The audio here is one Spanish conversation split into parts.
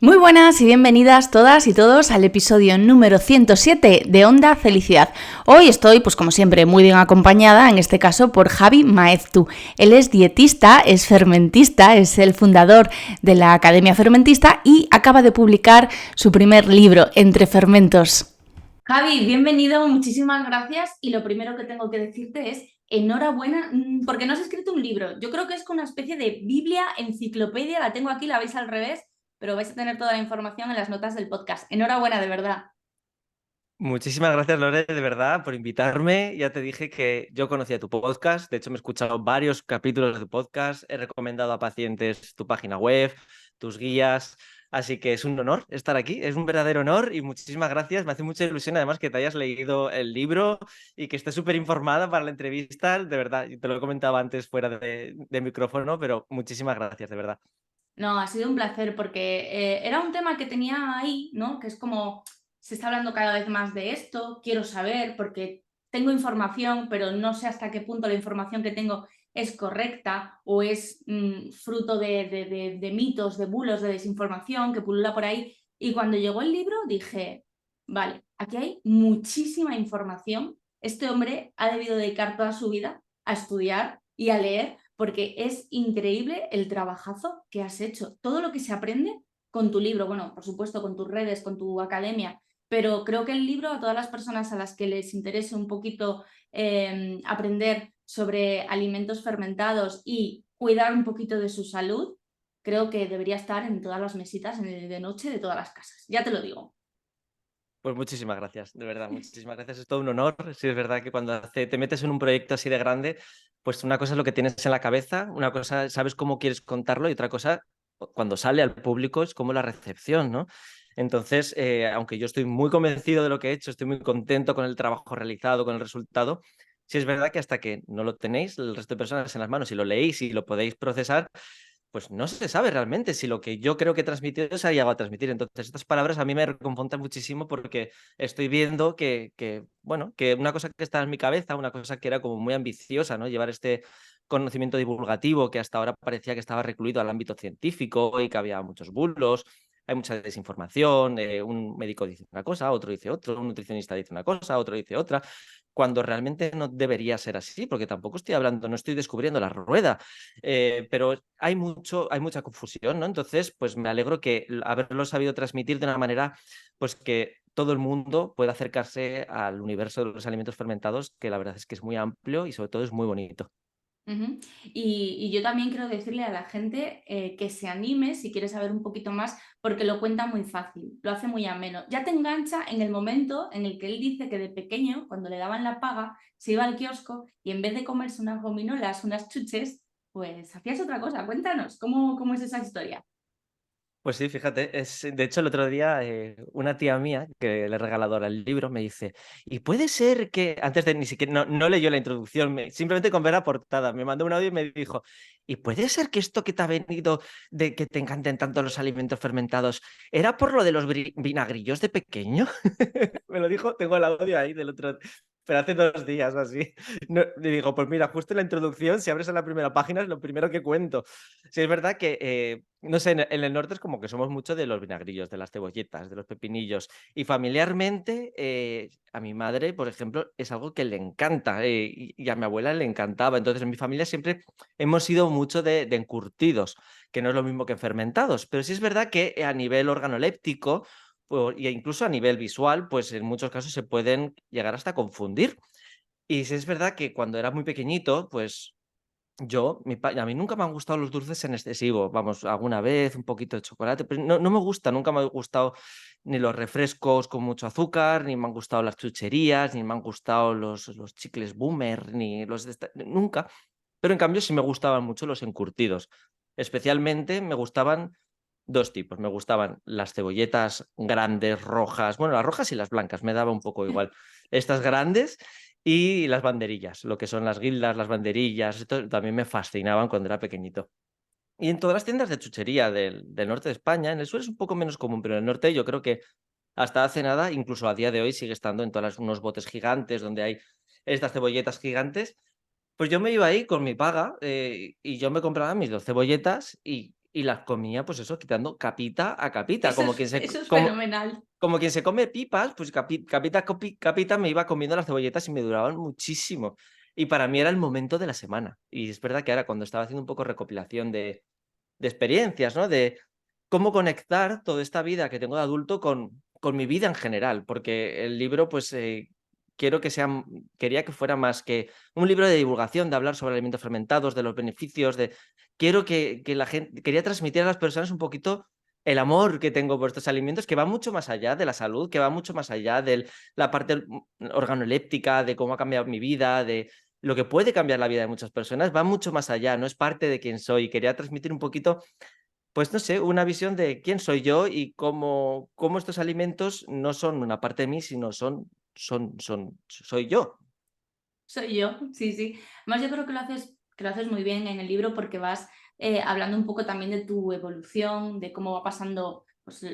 Muy buenas y bienvenidas todas y todos al episodio número 107 de Onda Felicidad. Hoy estoy, pues como siempre, muy bien acompañada, en este caso por Javi Maeztu. Él es dietista, es fermentista, es el fundador de la Academia Fermentista y acaba de publicar su primer libro, Entre Fermentos. Javi, bienvenido, muchísimas gracias. Y lo primero que tengo que decirte es enhorabuena, porque no has escrito un libro. Yo creo que es como una especie de Biblia, enciclopedia, la tengo aquí, la veis al revés, pero vais a tener toda la información en las notas del podcast. Enhorabuena, de verdad. Muchísimas gracias, Lore, de verdad, por invitarme. Ya te dije que yo conocía tu podcast. De hecho, me he escuchado varios capítulos de tu podcast. He recomendado a pacientes tu página web, tus guías. Así que es un honor estar aquí. Es un verdadero honor y muchísimas gracias. Me hace mucha ilusión, además, que te hayas leído el libro y que estés súper informada para la entrevista. De verdad, te lo he comentado antes fuera de micrófono, pero muchísimas gracias, de verdad. No, ha sido un placer porque era un tema que tenía ahí, ¿no? Que es como, se está hablando cada vez más de esto, quiero saber porque tengo información, pero no sé hasta qué punto la información que tengo es correcta o es fruto de mitos, de bulos, de desinformación que pulula por ahí. Y cuando llegó el libro dije, vale, aquí hay muchísima información. Este hombre ha debido dedicar toda su vida a estudiar y a leer porque es increíble el trabajazo que has hecho. Todo lo que se aprende con tu libro, bueno, por supuesto, con tus redes, con tu academia, pero creo que el libro a todas las personas a las que les interese un poquito aprender sobre alimentos fermentados y cuidar un poquito de su salud, creo que debería estar en todas las mesitas de noche de todas las casas. Ya te lo digo. Pues muchísimas gracias, de verdad, muchísimas gracias. Es todo un honor. Sí, es verdad que cuando te metes en un proyecto así de grande, pues una cosa es lo que tienes en la cabeza, una cosa sabes cómo quieres contarlo y otra cosa, cuando sale al público, es como la recepción, ¿no? Entonces, aunque yo estoy muy convencido de lo que he hecho, estoy muy contento con el trabajo realizado, con el resultado, sí es verdad que hasta que no lo tenéis, el resto de personas en las manos y lo leéis y lo podéis procesar, pues no se sabe realmente si lo que yo creo que he transmitido se ha llegado a transmitir. Entonces, estas palabras a mí me reconfortan muchísimo porque estoy viendo bueno, que una cosa que estaba en mi cabeza, una cosa que era como muy ambiciosa, ¿no? Llevar este conocimiento divulgativo que hasta ahora parecía que estaba recluido al ámbito científico y que había muchos bulos, hay mucha desinformación, un médico dice una cosa, otro dice otro, un nutricionista dice una cosa, otro dice otra, cuando realmente no debería ser así, porque tampoco estoy hablando, no estoy descubriendo la rueda, pero hay mucha confusión, ¿no? Entonces, pues me alegro que haberlo sabido transmitir de una manera, pues que todo el mundo pueda acercarse al universo de los alimentos fermentados, que la verdad es que es muy amplio y sobre todo es muy bonito. Ujú. Y yo también quiero decirle a la gente que se anime si quiere saber un poquito más, porque lo cuenta muy fácil, lo hace muy ameno. Ya te engancha en el momento en el que él dice que de pequeño, cuando le daban la paga, se iba al kiosco y en vez de comerse unas gominolas, unas chuches, pues hacías otra cosa. Cuéntanos, ¿cómo es esa historia? Pues sí, fíjate, de hecho el otro día una tía mía que le he regalado ahora el libro me dice, y puede ser que, antes de ni siquiera, no leyó la introducción, simplemente con ver la portada, me mandó un audio y me dijo, y puede ser que esto que te ha venido de que te encanten tanto los alimentos fermentados, ¿era por lo de los vinagrillos de pequeño? Me lo dijo, tengo el audio ahí del otro, pero hace 2 días o así. No, le digo, pues mira, justo en la introducción, si abres en la primera página, es lo primero que cuento. Sí, es verdad que, no sé, en el norte es como que somos mucho de los vinagrillos, de las cebolletas, de los pepinillos. Y familiarmente, a mi madre, por ejemplo, es algo que le encanta, y a mi abuela le encantaba. Entonces, en mi familia siempre hemos sido mucho de encurtidos, que no es lo mismo que fermentados. Pero sí es verdad que a nivel organoléptico, e incluso a nivel visual, pues en muchos casos se pueden llegar hasta confundir. Y sí es verdad que cuando era muy pequeñito, pues a mí nunca me han gustado los dulces en excesivo, vamos, alguna vez un poquito de chocolate, pero no me gusta, nunca me han gustado ni los refrescos con mucho azúcar, ni me han gustado las chucherías, ni me han gustado los chicles Boomer, ni los de nunca. Pero en cambio sí me gustaban mucho los encurtidos. Especialmente me gustaban 2 tipos, me gustaban las cebolletas grandes, rojas, bueno, las rojas y las blancas, me daba un poco igual. Estas grandes y las banderillas, lo que son las guindas, las banderillas, esto también me fascinaban cuando era pequeñito. Y en todas las tiendas de chuchería del norte de España, en el sur es un poco menos común, pero en el norte yo creo que hasta hace nada, incluso a día de hoy, sigue estando en todas unos botes gigantes donde hay estas cebolletas gigantes. Pues yo me iba ahí con mi paga, y yo me compraba mis 2 cebolletas y las comía, pues eso, quitando capita a capita, Eso es fenomenal. como quien se come pipas, pues capita a capita me iba comiendo las cebolletas y me duraban muchísimo. Y para mí era el momento de la semana. Y es verdad que ahora cuando estaba haciendo un poco recopilación de experiencias, ¿no? De cómo conectar toda esta vida que tengo de adulto con mi vida en general, porque el libro, pues, quería que fuera más que un libro de divulgación, de hablar sobre alimentos fermentados, de los beneficios, quiero que la gente, quería transmitir a las personas un poquito el amor que tengo por estos alimentos, que va mucho más allá de la salud, que va mucho más allá de la parte organoléptica, de cómo ha cambiado mi vida, de lo que puede cambiar la vida de muchas personas, va mucho más allá, no es parte de quién soy. Quería transmitir un poquito, pues no sé, una visión de quién soy yo y cómo estos alimentos no son una parte de mí, sino soy yo. Soy yo, sí, sí. Además, yo creo que lo haces muy bien en el libro porque vas hablando un poco también de tu evolución, de cómo va pasando pues,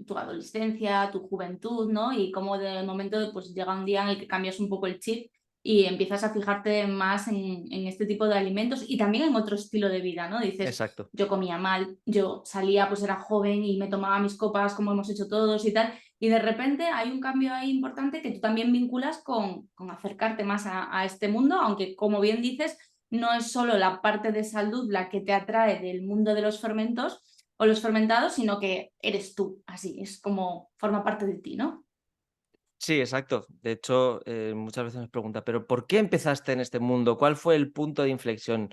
tu adolescencia, tu juventud, ¿no? Y cómo de momento pues, llega un día en el que cambias un poco el chip y empiezas a fijarte más en este tipo de alimentos y también en otro estilo de vida, ¿no? Dices, Exacto. yo comía mal, yo salía, pues era joven y me tomaba mis copas como hemos hecho todos y tal, y de repente hay un cambio ahí importante que tú también vinculas con acercarte más a este mundo, aunque como bien dices, no es solo la parte de salud la que te atrae del mundo de los fermentos o los fermentados, sino que eres tú, así, es como forma parte de ti, ¿no? Sí, exacto. De hecho, muchas veces nos pregunta, pero ¿por qué empezaste en este mundo? ¿Cuál fue el punto de inflexión?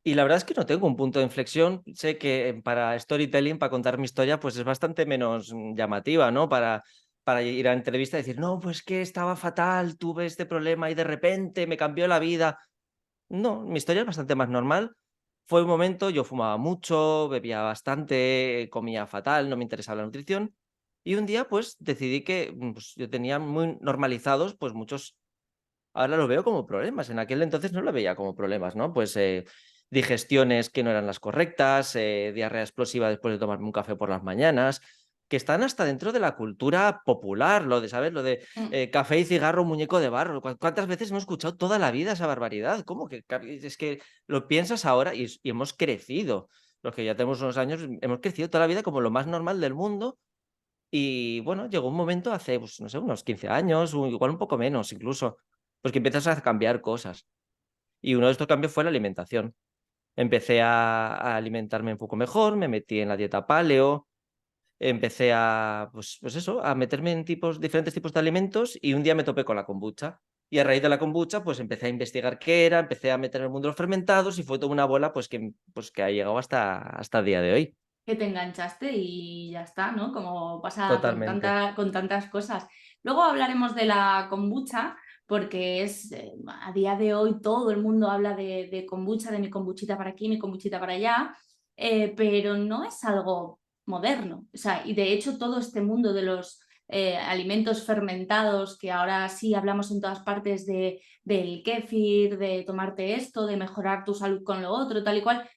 Y la verdad es que no tengo un punto de inflexión. Sé que para storytelling, para contar mi historia, pues es bastante menos llamativa, ¿no? Para ir a entrevista y decir, no, pues que estaba fatal, tuve este problema y de repente me cambió la vida. No, mi historia es bastante más normal. Fue un momento, yo fumaba mucho, bebía bastante, comía fatal, no me interesaba la nutrición. Y un día, pues, decidí que pues, yo tenía muy normalizados, pues, muchos, ahora lo veo como problemas. En aquel entonces no lo veía como problemas, ¿no? Pues, digestiones que no eran las correctas, diarrea explosiva después de tomarme un café por las mañanas, que están hasta dentro de la cultura popular, lo de, ¿sabes? Lo de Mm. café y cigarro, muñeco de barro. ¿Cuántas veces hemos escuchado toda la vida esa barbaridad? ¿Cómo que? Es que lo piensas ahora y hemos crecido. Los que ya tenemos unos años, hemos crecido toda la vida como lo más normal del mundo. Y bueno, llegó un momento hace, pues, no sé, unos 15 años, o igual un poco menos incluso, pues que empiezas a cambiar cosas. Y uno de estos cambios fue la alimentación. Empecé a alimentarme un poco mejor, me metí en la dieta paleo, empecé a, pues eso, a meterme en diferentes tipos de alimentos y un día me topé con la kombucha. Y a raíz de la kombucha, pues empecé a investigar qué era, empecé a meter en el mundo de los fermentados y fue toda una bola pues que ha llegado hasta el día de hoy. Que te enganchaste y ya está, ¿no? Como pasa Totalmente. con tantas cosas. Luego hablaremos de la kombucha, porque es a día de hoy todo el mundo habla de kombucha, de mi kombuchita para aquí, mi kombuchita para allá, pero no es algo moderno. O sea, y de hecho todo este mundo de los alimentos fermentados, que ahora sí hablamos en todas partes del kéfir, de tomarte esto, de mejorar tu salud con lo otro, tal y cual,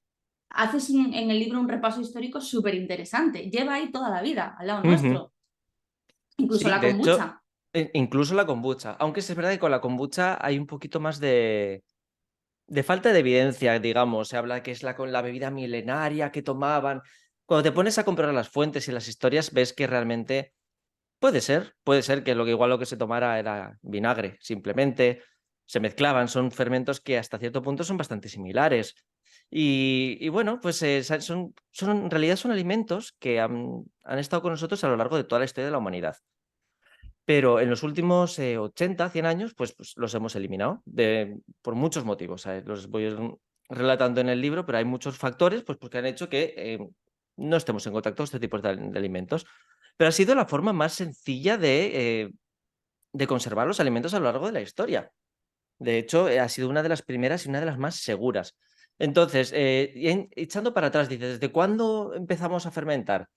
haces en el libro un repaso histórico súper interesante. Lleva ahí toda la vida, al lado Ujú. nuestro, incluso Sí, la de hecho, kombucha. incluso la kombucha. Aunque sí es verdad que con la kombucha hay un poquito más de falta de evidencia, digamos. Se habla que es con la bebida milenaria que tomaban. Cuando te pones a comprar las fuentes y las historias, ves que realmente puede ser que igual lo que se tomara era vinagre, simplemente. Se mezclaban, son fermentos que hasta cierto punto son bastante similares. Y bueno, pues en realidad son alimentos que han estado con nosotros a lo largo de toda la historia de la humanidad. Pero en los últimos 80, 100 años, pues los hemos eliminado por muchos motivos, ¿sabes? Los voy relatando en el libro, pero hay muchos factores pues, porque han hecho que no estemos en contacto con este tipo de alimentos. Pero ha sido la forma más sencilla de conservar los alimentos a lo largo de la historia. De hecho, ha sido una de las primeras y una de las más seguras. Entonces, echando para atrás, dices, ¿desde cuándo empezamos a fermentar?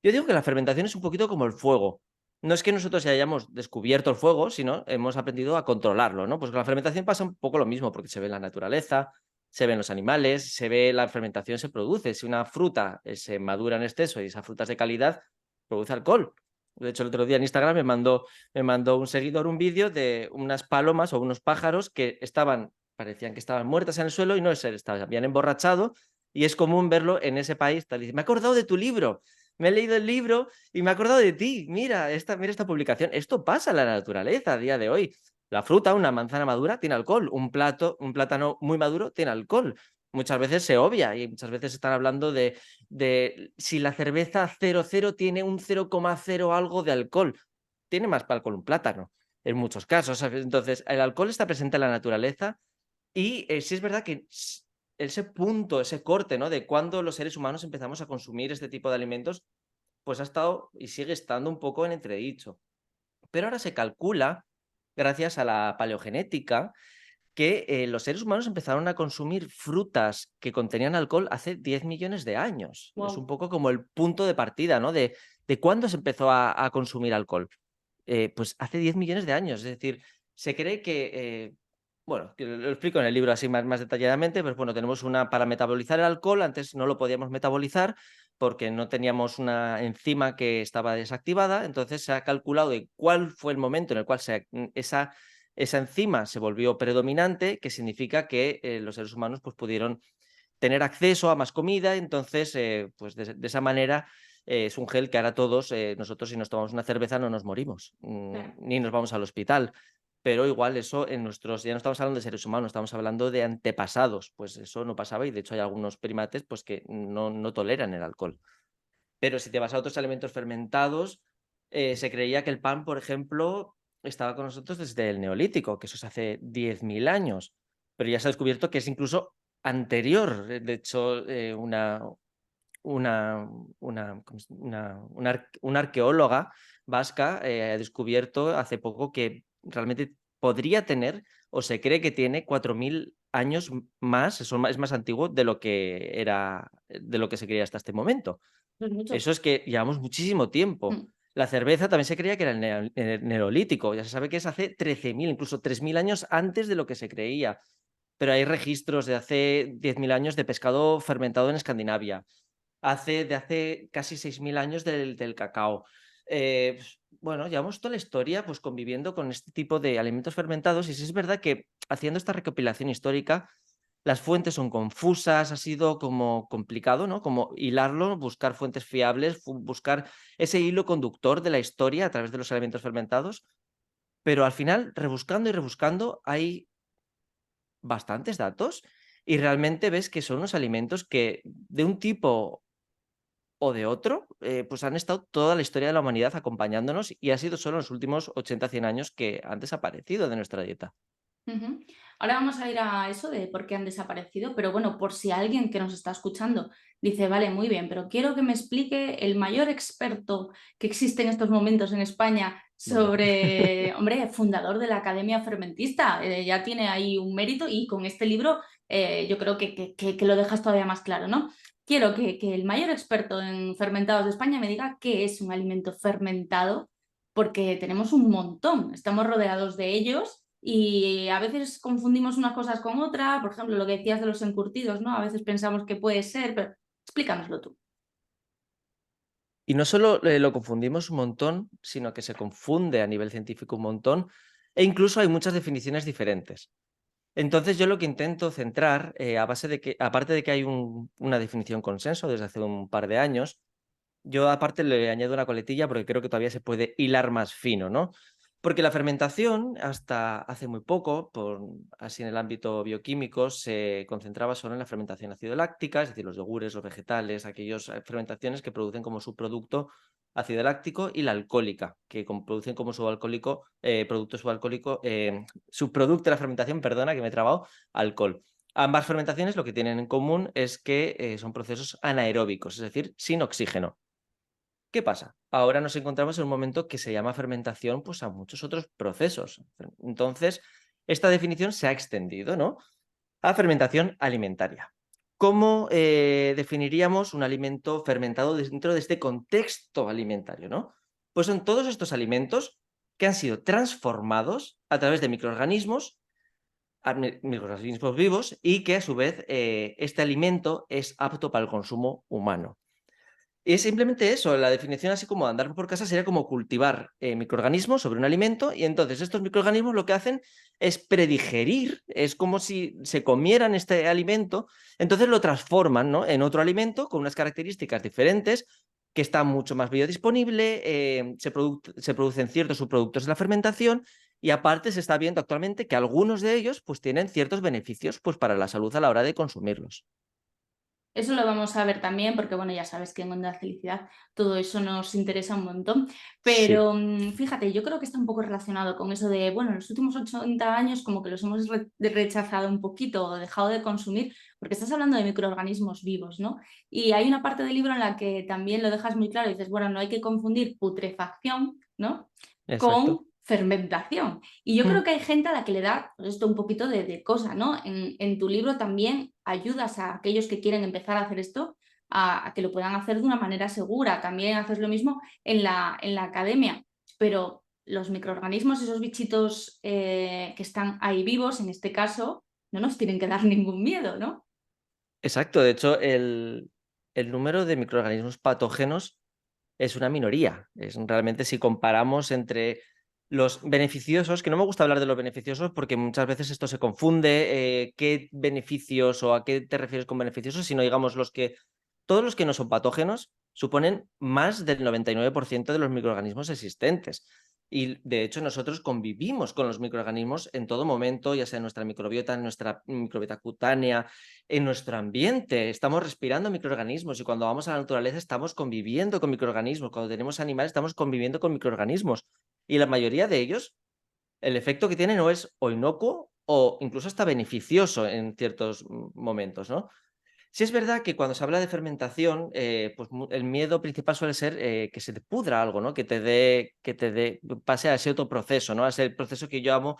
Yo digo que la fermentación es un poquito como el fuego. No es que nosotros ya hayamos descubierto el fuego, sino hemos aprendido a controlarlo, ¿no? Pues con la fermentación pasa un poco lo mismo, porque se ve en la naturaleza, se ve en los animales, se ve la fermentación se produce. Si una fruta se madura en exceso y esa fruta es de calidad, produce alcohol. De hecho, el otro día en Instagram me mandó un seguidor un vídeo de unas palomas o unos pájaros que parecían que estaban muertas en el suelo y no se habían emborrachado Y es común verlo en ese país. Tal, y dice, me he acordado de tu libro, me he leído el libro y me he acordado de ti. Mira esta publicación. Esto pasa en la naturaleza a día de hoy. La fruta, una manzana madura, tiene alcohol. Un plátano muy maduro tiene alcohol. Muchas veces se obvia y muchas veces están hablando de si la cerveza 00 tiene un 0,0 algo de alcohol. Tiene más alcohol un plátano, en muchos casos. ¿Sabes? Entonces, el alcohol está presente en la naturaleza y sí es verdad que ese punto, ese corte, ¿no? De cuando los seres humanos empezamos a consumir este tipo de alimentos, pues ha estado y sigue estando un poco en entredicho. Pero ahora se calcula, gracias a la paleogenética, que los seres humanos empezaron a consumir frutas que contenían alcohol hace 10 millones de años. Es un Wow. poco como el punto de partida, ¿no? De cuándo se empezó a consumir alcohol. Pues hace 10 millones de años. Es decir, se cree que, bueno, que lo explico en el libro así más detalladamente, pero bueno, tenemos para metabolizar el alcohol, antes no lo podíamos metabolizar porque no teníamos una enzima que estaba desactivada, entonces se ha calculado de cuál fue el momento en el cual esa enzima se volvió predominante, que significa que los seres humanos pues, pudieron tener acceso a más comida, entonces pues de esa manera es un gel que ahora todos, nosotros si nos tomamos una cerveza no nos morimos, Claro. ni nos vamos al hospital. Pero igual eso ya no estamos hablando de seres humanos, estamos hablando de antepasados, pues eso no pasaba y de hecho hay algunos primates pues que no toleran el alcohol. Pero si te vas a otros alimentos fermentados, se creía que el pan, por ejemplo, estaba con nosotros desde el Neolítico, que eso es hace 10.000 años, pero ya se ha descubierto que es incluso anterior. De hecho, una arqueóloga vasca ha descubierto hace poco que realmente podría tener, o se cree que tiene, 4.000 años más, es más antiguo de lo que de lo que se creía hasta este momento. Eso es mucho. Eso es que llevamos muchísimo tiempo. Mm. La cerveza también se creía que era el neolítico, ya se sabe que es hace 13.000, incluso 3.000 años antes de lo que se creía. Pero hay registros de hace 10.000 años de pescado fermentado en Escandinavia, de hace casi 6.000 años del cacao. Bueno, llevamos toda la historia pues, conviviendo con este tipo de alimentos fermentados y sí es verdad que haciendo esta recopilación histórica las fuentes son confusas, ha sido como complicado, ¿no? Como hilarlo, buscar fuentes fiables, buscar ese hilo conductor de la historia a través de los alimentos fermentados, pero al final, rebuscando y rebuscando, hay bastantes datos y realmente ves que son unos alimentos que de un tipo o de otro, pues han estado toda la historia de la humanidad acompañándonos y ha sido solo en los últimos 80-100 años que han desaparecido de nuestra dieta. Ujú. Ahora vamos a ir a eso de por qué han desaparecido, pero bueno, por si alguien que nos está escuchando dice, vale, muy bien, pero quiero que me explique el mayor experto que existe en estos momentos en España Vale. sobre, hombre, fundador de la Academia Fermentista, ya tiene ahí un mérito y con este libro yo creo que lo dejas todavía más claro, ¿no? Quiero que el mayor experto en fermentados de España me diga qué es un alimento fermentado, porque tenemos un montón, estamos rodeados de ellos. Y a veces confundimos unas cosas con otras, por ejemplo, lo que decías de los encurtidos, ¿no? A veces pensamos que puede ser, pero explícanoslo tú. Y no solo lo confundimos un montón, sino que se confunde a nivel científico un montón, e incluso hay muchas definiciones diferentes. Entonces yo lo que intento centrar, a base de que, aparte de que hay una definición consenso desde hace un par de años, yo aparte le añado una coletilla porque creo que todavía se puede hilar más fino, ¿no? Porque la fermentación, hasta hace muy poco, así en el ámbito bioquímico, se concentraba solo en la fermentación ácido láctica, es decir, los yogures, los vegetales, aquellas fermentaciones que producen como subproducto ácido láctico y la alcohólica, que producen como subalcohólico, producto subalcohólico, subproducto de la fermentación, perdona que me he trabado, alcohol. Ambas fermentaciones lo que tienen en común es que son procesos anaeróbicos, es decir, sin oxígeno. ¿Qué pasa? Ahora nos encontramos en un momento que se llama fermentación pues, a muchos otros procesos. Entonces, esta definición se ha extendido, ¿no? A fermentación alimentaria. ¿Cómo definiríamos un alimento fermentado dentro de este contexto alimentario, ¿no? Pues son todos estos alimentos que han sido transformados a través de microorganismos, microorganismos vivos, y que a su vez este alimento es apto para el consumo humano. Y es simplemente eso, la definición así como andar por casa sería como cultivar microorganismos sobre un alimento y entonces estos microorganismos lo que hacen es predigerir, es como si se comieran este alimento, entonces lo transforman, ¿no?, en otro alimento con unas características diferentes que está mucho más biodisponible, se producen ciertos subproductos de la fermentación y aparte se está viendo actualmente que algunos de ellos pues tienen ciertos beneficios pues para la salud a la hora de consumirlos. Eso lo vamos a ver también porque, bueno, ya sabes que en Onda Felicidad todo eso nos interesa un montón. Sí, Pero fíjate, yo creo que está un poco relacionado con eso de, bueno, en los últimos 80 años como que los hemos rechazado un poquito o dejado de consumir, porque estás hablando de microorganismos vivos, ¿no? Y hay una parte del libro en la que también lo dejas muy claro y dices, bueno, no hay que confundir putrefacción, ¿no?, exacto. con fermentación. Y yo creo Mm. que hay gente a la que le da pues, esto un poquito de cosa, ¿no? En tu libro también ayudas a aquellos que quieren empezar a hacer esto a que lo puedan hacer de una manera segura. También haces lo mismo en la academia, pero los microorganismos, esos bichitos que están ahí vivos, en este caso, no nos tienen que dar ningún miedo, ¿no? Exacto, de hecho, el número de microorganismos patógenos es una minoría. Es realmente si comparamos entre los beneficiosos, que no me gusta hablar de los beneficiosos porque muchas veces esto se confunde, qué beneficios o a qué te refieres con beneficiosos, sino digamos todos los que no son patógenos suponen más del 99% de los microorganismos existentes. Y de hecho nosotros convivimos con los microorganismos en todo momento, ya sea en nuestra microbiota, en nuestra microbiota cutánea, en nuestro ambiente. Estamos respirando microorganismos y cuando vamos a la naturaleza estamos conviviendo con microorganismos. Cuando tenemos animales estamos conviviendo con microorganismos. Y la mayoría de ellos, el efecto que tienen no es o inocuo o incluso hasta beneficioso en ciertos momentos, ¿no? Sí es verdad que cuando se habla de fermentación, pues el miedo principal suele ser que se te pudra algo, ¿no? Pase a ese otro proceso, ¿no? A ese proceso que yo amo,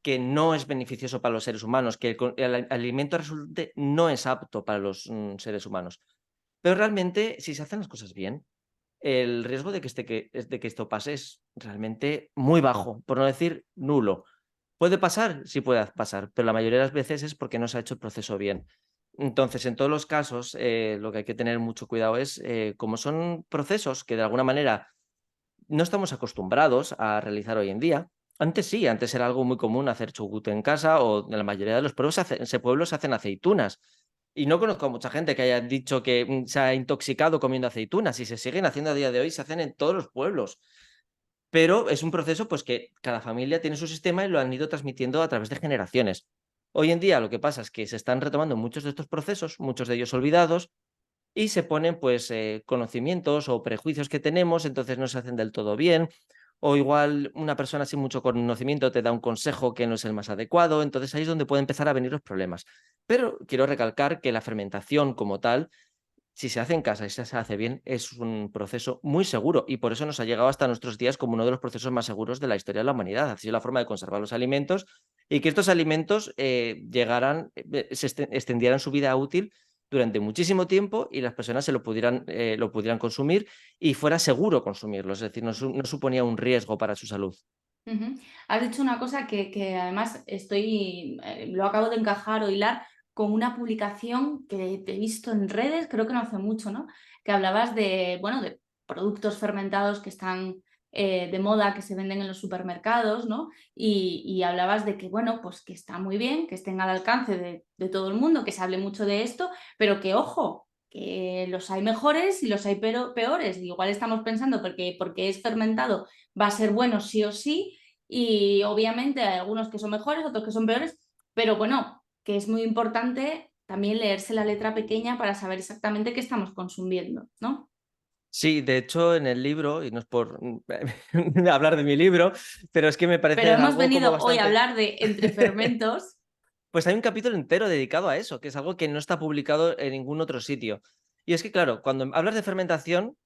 que no es beneficioso para los seres humanos, que el alimento resultante no es apto para los seres humanos. Pero realmente, si se hacen las cosas bien, el riesgo de que esto pase es realmente muy bajo, por no decir nulo. ¿Puede pasar? Sí puede pasar, pero la mayoría de las veces es porque no se ha hecho el proceso bien. Entonces, en todos los casos, lo que hay que tener mucho cuidado es, como son procesos que de alguna manera no estamos acostumbrados a realizar hoy en día. Antes sí, antes era algo muy común hacer chugut en casa o en la mayoría de los pueblos pueblos se hacen aceitunas. Y no conozco a mucha gente que haya dicho que se ha intoxicado comiendo aceitunas y se siguen haciendo a día de hoy, se hacen en todos los pueblos. Pero es un proceso pues que cada familia tiene su sistema y lo han ido transmitiendo a través de generaciones. Hoy en día lo que pasa es que se están retomando muchos de estos procesos, muchos de ellos olvidados, y se ponen pues conocimientos o prejuicios que tenemos, entonces no se hacen del todo bien, o igual una persona sin mucho conocimiento te da un consejo que no es el más adecuado, entonces ahí es donde pueden empezar a venir los problemas. Pero quiero recalcar que la fermentación como tal, si se hace en casa y si se hace bien, es un proceso muy seguro y por eso nos ha llegado hasta nuestros días como uno de los procesos más seguros de la historia de la humanidad. Ha sido la forma de conservar los alimentos y que estos alimentos extendieran su vida útil durante muchísimo tiempo y las personas lo pudieran consumir y fuera seguro consumirlo, es decir, no suponía un riesgo para su salud. Ujú. Has dicho una cosa que además lo acabo de encajar o hilar con una publicación que te he visto en redes, creo que no hace mucho, ¿no? Que hablabas de, bueno, de productos fermentados que están de moda, que se venden en los supermercados, ¿no? Y hablabas de que, bueno, pues que está muy bien, que estén al alcance de todo el mundo, que se hable mucho de esto, pero que, ojo, que los hay mejores y los hay peores. Y igual estamos pensando porque es fermentado va a ser bueno sí o sí, y obviamente hay algunos que son mejores, otros que son peores, pero bueno, que es muy importante también leerse la letra pequeña para saber exactamente qué estamos consumiendo, ¿no? Sí, de hecho, en el libro, y no es por hablar de mi libro, pero es que me Pero parece hemos algo como venido hoy a bastante. hablar de entre fermentos. Pues hay un capítulo entero dedicado a eso, que es algo que no está publicado en ningún otro sitio. Y es que, claro, cuando hablas de fermentación,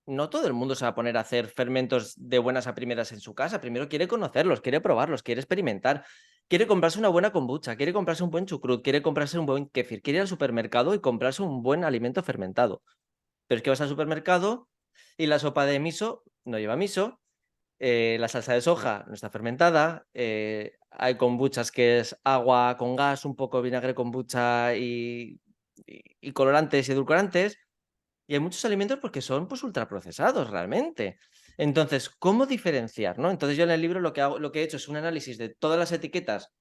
no todo el mundo se va a poner a hacer fermentos de buenas a primeras en su casa. Primero quiere conocerlos, quiere probarlos, quiere experimentar, quiere comprarse una buena kombucha, quiere comprarse un buen chucrut, quiere comprarse un buen kéfir, quiere ir al supermercado y comprarse un buen alimento fermentado. Pero es que vas al supermercado y la sopa de miso no lleva miso, la salsa de soja no está fermentada, hay kombuchas que es agua con gas, un poco de vinagre kombucha y colorantes y edulcorantes. Y hay muchos alimentos porque son pues ultraprocesados realmente. Entonces, ¿cómo diferenciar, no? Entonces yo en el libro lo que he hecho es un análisis de todas las etiquetas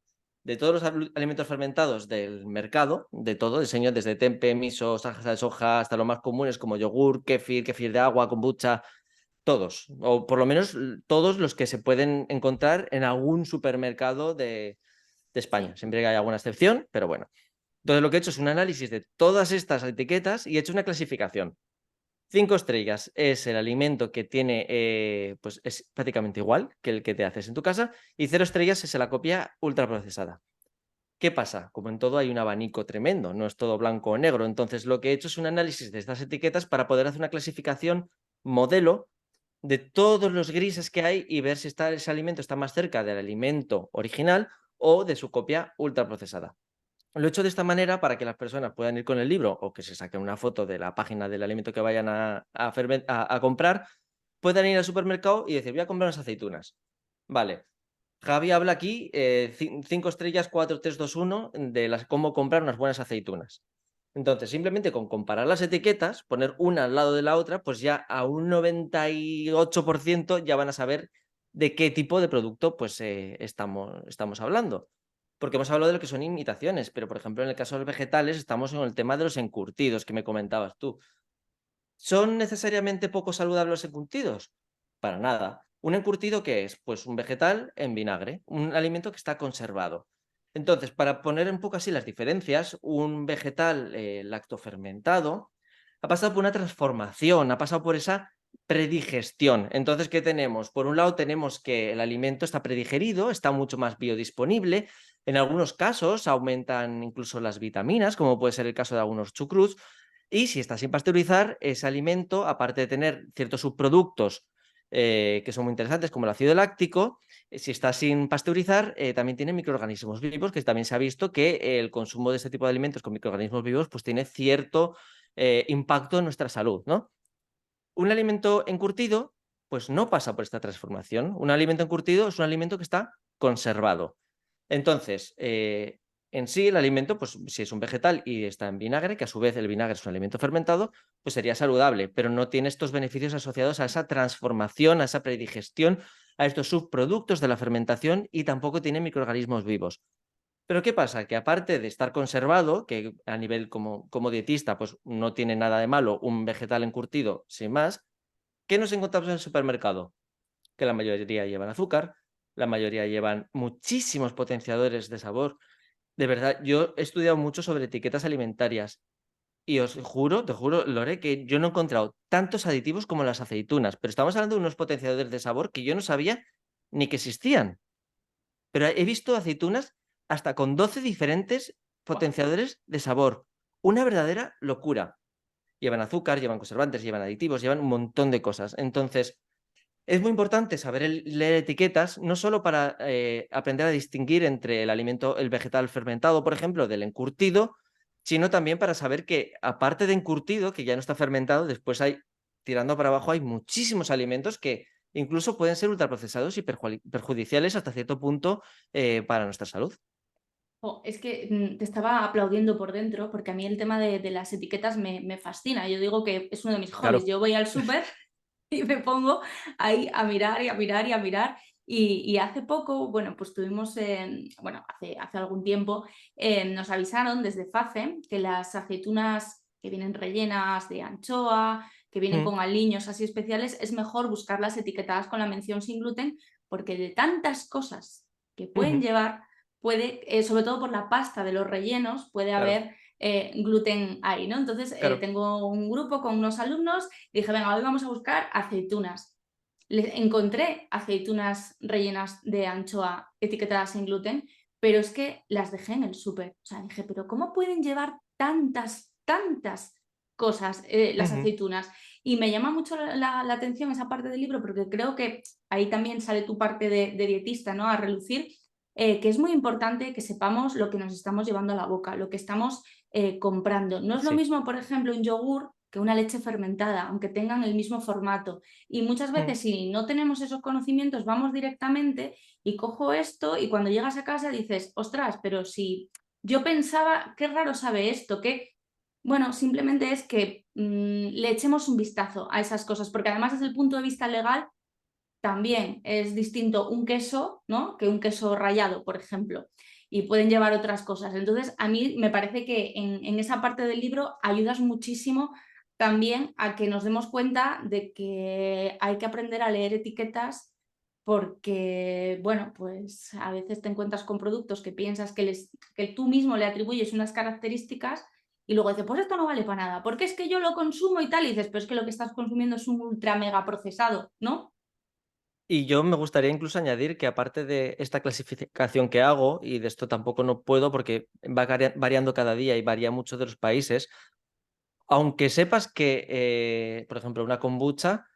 de todos los alimentos fermentados del mercado, de todo, diseño desde tempe, miso, salsa de soja, hasta los más comunes como yogur, kefir de agua, kombucha, todos, o por lo menos todos los que se pueden encontrar en algún supermercado de España. Sí. Siempre hay alguna excepción, pero bueno. Entonces lo que he hecho es un análisis de todas estas etiquetas y he hecho una clasificación. 5 estrellas es el alimento que tiene, pues es prácticamente igual que el que te haces en tu casa, y 0 estrellas es la copia ultraprocesada. ¿Qué pasa? Como en todo hay un abanico tremendo, no es todo blanco o negro. Entonces lo que he hecho es un análisis de estas etiquetas para poder hacer una clasificación modelo de todos los grises que hay y ver si ese alimento está más cerca del alimento original o de su copia ultraprocesada. Lo he hecho de esta manera para que las personas puedan ir con el libro o que se saquen una foto de la página del alimento que vayan a comprar, puedan ir al supermercado y decir, voy a comprar unas aceitunas. Vale, Javi habla aquí, 5 estrellas, 4, 3, 2, 1, de cómo comprar unas buenas aceitunas. Entonces, simplemente con comparar las etiquetas, poner una al lado de la otra, pues ya a un 98% ya van a saber de qué tipo de producto pues, estamos hablando. Porque hemos hablado de lo que son imitaciones, pero por ejemplo en el caso de los vegetales estamos en el tema de los encurtidos que me comentabas tú. ¿Son necesariamente poco saludables los encurtidos? Para nada. ¿Un encurtido qué es? Pues un vegetal en vinagre, un alimento que está conservado. Entonces, para poner un poco así las diferencias, un vegetal lactofermentado ha pasado por una transformación, ha pasado por esa predigestión. Entonces, ¿qué tenemos? Por un lado tenemos que el alimento está predigerido, está mucho más biodisponible. En algunos casos aumentan incluso las vitaminas, como puede ser el caso de algunos chucrús. Y si está sin pasteurizar, ese alimento, aparte de tener ciertos subproductos que son muy interesantes, como el ácido láctico, si está sin pasteurizar, también tiene microorganismos vivos, que también se ha visto que el consumo de este tipo de alimentos con microorganismos vivos pues tiene cierto impacto en nuestra salud, ¿no? Un alimento encurtido, pues no pasa por esta transformación. Un alimento encurtido es un alimento que está conservado. Entonces, en sí, el alimento, pues si es un vegetal y está en vinagre, que a su vez el vinagre es un alimento fermentado, pues sería saludable, pero no tiene estos beneficios asociados a esa transformación, a esa predigestión, a estos subproductos de la fermentación y tampoco tiene microorganismos vivos. Pero ¿qué pasa? Que aparte de estar conservado, que a nivel como dietista, pues no tiene nada de malo un vegetal encurtido sin más, ¿qué nos encontramos en el supermercado? Que la mayoría llevan azúcar, la mayoría llevan muchísimos potenciadores de sabor. De verdad, yo he estudiado mucho sobre etiquetas alimentarias y os juro, te juro, Lore, que yo no he encontrado tantos aditivos como las aceitunas, pero estamos hablando de unos potenciadores de sabor que yo no sabía ni que existían. Pero he visto aceitunas hasta con 12 diferentes Buah. potenciadores de sabor. Una verdadera locura. Llevan azúcar, llevan conservantes, llevan aditivos, llevan un montón de cosas. Entonces, es muy importante saber leer etiquetas, no solo para aprender a distinguir entre el alimento, el vegetal fermentado, por ejemplo, del encurtido, sino también para saber que, aparte de encurtido, que ya no está fermentado, después hay, tirando para abajo, hay muchísimos alimentos que incluso pueden ser ultraprocesados y perjudiciales hasta cierto punto para nuestra salud. Es que te estaba aplaudiendo por dentro porque a mí el tema de las etiquetas me fascina. Yo digo que es uno de mis hobbies. Claro. Yo voy al súper y me pongo ahí a mirar y a mirar y a mirar. Y hace poco, bueno, pues tuvimos, bueno, hace algún tiempo, nos avisaron desde FACE que las aceitunas que vienen rellenas de anchoa, que vienen Mm, con aliños así especiales, es mejor buscarlas etiquetadas con la mención sin gluten porque de tantas cosas que pueden ujú, llevar, puede, sobre todo por la pasta de los rellenos, puede claro, haber gluten ahí, ¿no? Entonces, claro. tengo un grupo con unos alumnos y dije, venga, hoy vamos a buscar aceitunas. Encontré aceitunas rellenas de anchoa etiquetadas sin gluten, pero es que las dejé en el súper. O sea, dije, pero ¿cómo pueden llevar tantas cosas las Ujú, aceitunas? Y me llama mucho la atención esa parte del libro porque creo que ahí también sale tu parte de dietista, ¿no? A relucir, que es muy importante que sepamos lo que nos estamos llevando a la boca, lo que estamos comprando. No es lo sí. mismo, por ejemplo, un yogur que una leche fermentada, aunque tengan el mismo formato. Y muchas Mm, veces si no tenemos esos conocimientos, vamos directamente y cojo esto y cuando llegas a casa dices, ostras, pero si yo pensaba, qué raro sabe esto, que Bueno, simplemente es que le echemos un vistazo a esas cosas, porque además desde el punto de vista legal también es distinto un queso, ¿no?, que un queso rallado, por ejemplo, y pueden llevar otras cosas. Entonces, a mí me parece que en esa parte del libro ayudas muchísimo también a que nos demos cuenta de que hay que aprender a leer etiquetas porque, bueno, pues a veces te encuentras con productos que piensas que tú mismo le atribuyes unas características y luego dices, pues esto no vale para nada, porque es que yo lo consumo y tal, y dices, pero es que lo que estás consumiendo es un ultra mega procesado, ¿no? Y yo me gustaría incluso añadir que aparte de esta clasificación que hago, y de esto tampoco no puedo porque va variando cada día y varía mucho de los países, aunque sepas que, por ejemplo, una kombucha